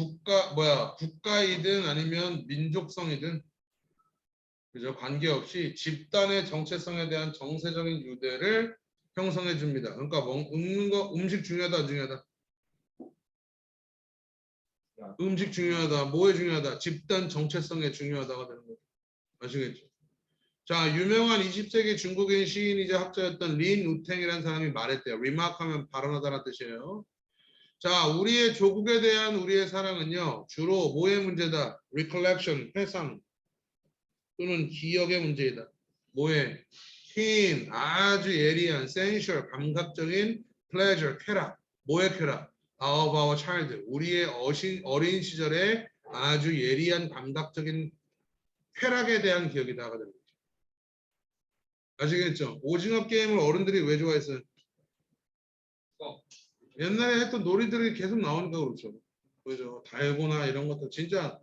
국가이든 아니면 민족성이든 그죠? 관계없이 집단의 정체성에 대한 정세적인 유대를 형성해 줍니다. 그러니까 먹는 거 음식 중요하다 안 중요하다. 음식 중요하다. 뭐에 중요하다? 집단 정체성에 중요하다가 되는 거죠. 아시겠죠? 자, 유명한 20세기 중국인 시인이자 학자였던 린 우탱이라는 사람이 말했대요. remark하면 발언하다는 뜻이에요. 자, 우리의 조국에 대한 우리의 사랑은요. 주로 뭐의 문제다? recollection, 회상 또는 기억의 문제이다. 뭐에? keen, 아주 예리한, sensual, 감각적인 pleasure, 쾌락. 뭐의 쾌락? of our child, 우리의 어린 시절에 아주 예리한 감각적인 쾌락에 대한 기억이다 하가 됩니다. 아시겠죠? 오징어 게임을 어른들이 왜 좋아했어요? 옛날에 했던 놀이들이 계속 나오니까 그렇죠. 그죠? 달고나 이런 것도 진짜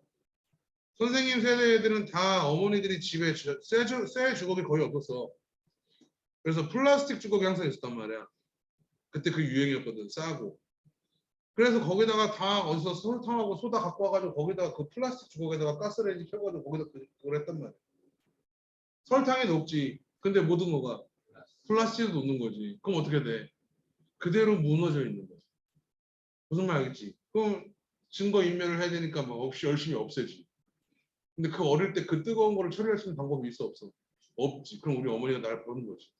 선생님 세대 애들은 다 어머니들이 집에 쇠 주걱이 거의 없었어. 그래서 플라스틱 주걱이 항상 있었단 말이야. 그때 그 유행이었거든. 싸고. 그래서 거기다가 다 어디서 설탕하고 소다 갖고 와가지고 거기다가 그 플라스틱 주걱에다가 가스레인지 켜가지고 거기다 그걸 했단 말이야. 설탕이 녹지. 근데 모든 거가 플라스틱도 녹는 거지. 그럼 어떻게 돼? 그대로 무너져 있는 거야. 무슨 말 알겠지? 그럼 증거 인멸을 해야 되니까 막 없이 열심히 없애지. 근데 그 어릴 때 그 뜨거운 거를 처리할 수 있는 방법이 있어 없어? 없지. 그럼 우리 어머니가 날 버는 거지.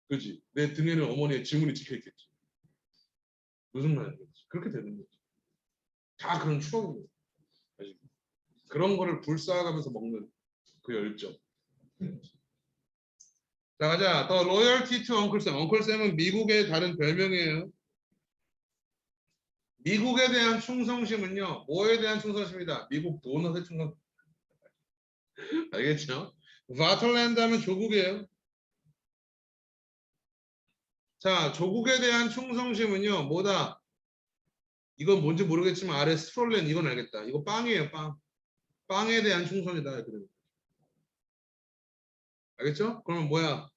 그지? 내 등에는 어머니의 지문이 찍혀 있겠지. 무슨 말이겠지? 그렇게 되는 거지. 다 그런 추억인 거지. 그런 거를 불사가면서 먹는 그 열정. 자, 가자. 더 loyalty to Uncle Sam. Uncle Sam은 미국의 다른 별명이에요. 미국에 대한 충성심은요. 뭐에 대한 충성심이다? 미국 도넛의 충성. 알겠죠? 바틀랜드 하면 조국이에요. 자, 조국에 대한 충성심은요. 뭐다? 이건 뭔지 모르겠지만 아래 스트롤렌 이건 알겠다. 이거 빵이에요, 빵. 빵에 대한 충성이다. 알겠죠? 그러면 뭐야?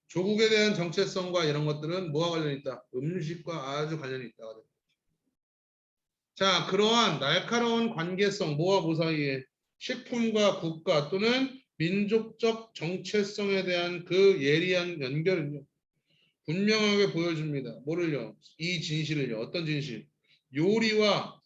조국에 대한 정체성과 이런 것들은 뭐와 관련이 있다? 음식과 아주 관련이 있다. 자, 그러한 날카로운 관계성, 뭐와 뭐 사이에 식품과 국가 또는 민족적 정체성에 대한 그 예리한 연결은요. 분명하게 보여줍니다. 뭐를요? 이 진실을요. 어떤 진실? 요리와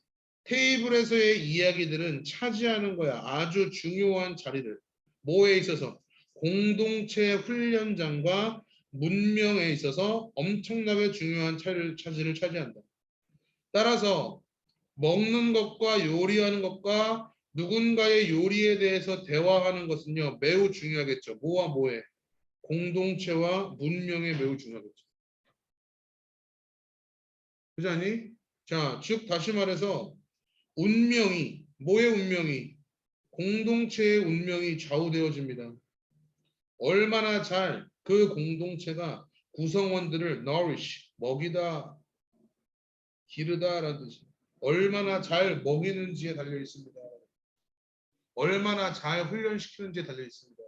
테이블에서의 이야기들은 차지하는 거야. 아주 중요한 자리를. 뭐에 있어서? 공동체 훈련장과 문명에 있어서 엄청나게 중요한 차지를 차지한다. 따라서 먹는 것과 요리하는 것과 누군가의 요리에 대해서 대화하는 것은요. 매우 중요하겠죠. 뭐와 뭐에? 공동체와 문명에 매우 중요하겠죠. 그렇지 않니? 자, 즉 다시 말해서 운명이 뭐의 운명이 공동체의 운명이 좌우되어집니다. 얼마나 잘 그 공동체가 구성원들을 nourish 먹이다 기르다라는 뜻이 얼마나 잘 먹이는지에 달려 있습니다. 얼마나 잘 훈련시키는지에 달려 있습니다.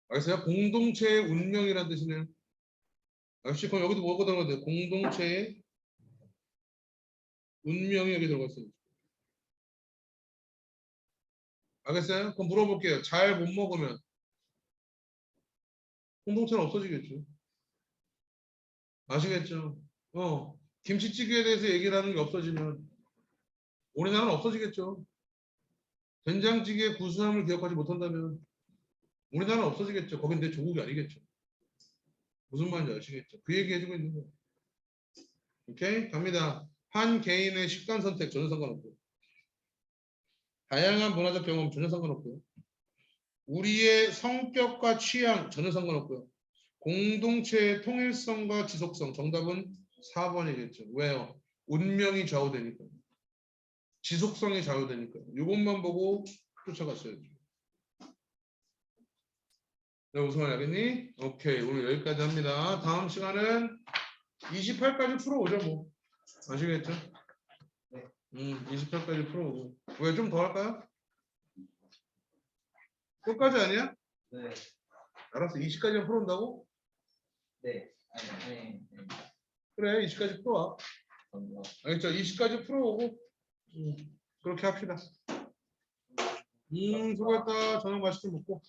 알겠어요? 공동체의 운명이라는 뜻이네요. 역시 그럼 여기도 뭐가 들어가야 공동체의 운명이 여기 들어갔어요. 알겠어요? 그럼 물어볼게요. 잘 못 먹으면 공동체는 없어지겠죠. 아시겠죠? 김치찌개에 대해서 얘기를 하는 게 없어지면 우리나라는 없어지겠죠. 된장찌개 구수함을 기억하지 못한다면 우리나라는 없어지겠죠. 거긴 내 조국이 아니겠죠. 무슨 말인지 아시겠죠? 그 얘기 해주고 있는 거예요. 오케이? 갑니다. 한 개인의 식단 선택 전혀 상관없고요. 다양한 문화적 경험 전혀 상관없고요. 우리의 성격과 취향 전혀 상관없고요. 공동체의 통일성과 지속성 정답은 4번이겠죠. 왜요? 운명이 좌우되니까. 지속성이 좌우되니까. 이것만 보고 쫓아갔어야죠. 네, 무슨 말 알겠니? 오케이. 오늘 여기까지 합니다. 다음 시간은 28까지 풀어오죠, 뭐. 아시겠죠?
네.
28까지 풀어오고. 왜 좀 더 할까요? 끝까지 아니야?
네.
알았어. 20까지만 풀어온다고?
네. 아니.
그래, 20까지 풀어와.
감사합니다.
알겠죠? 20까지 풀어오고. 그렇게 합시다. 수고했다. 저녁 맛있게 먹고.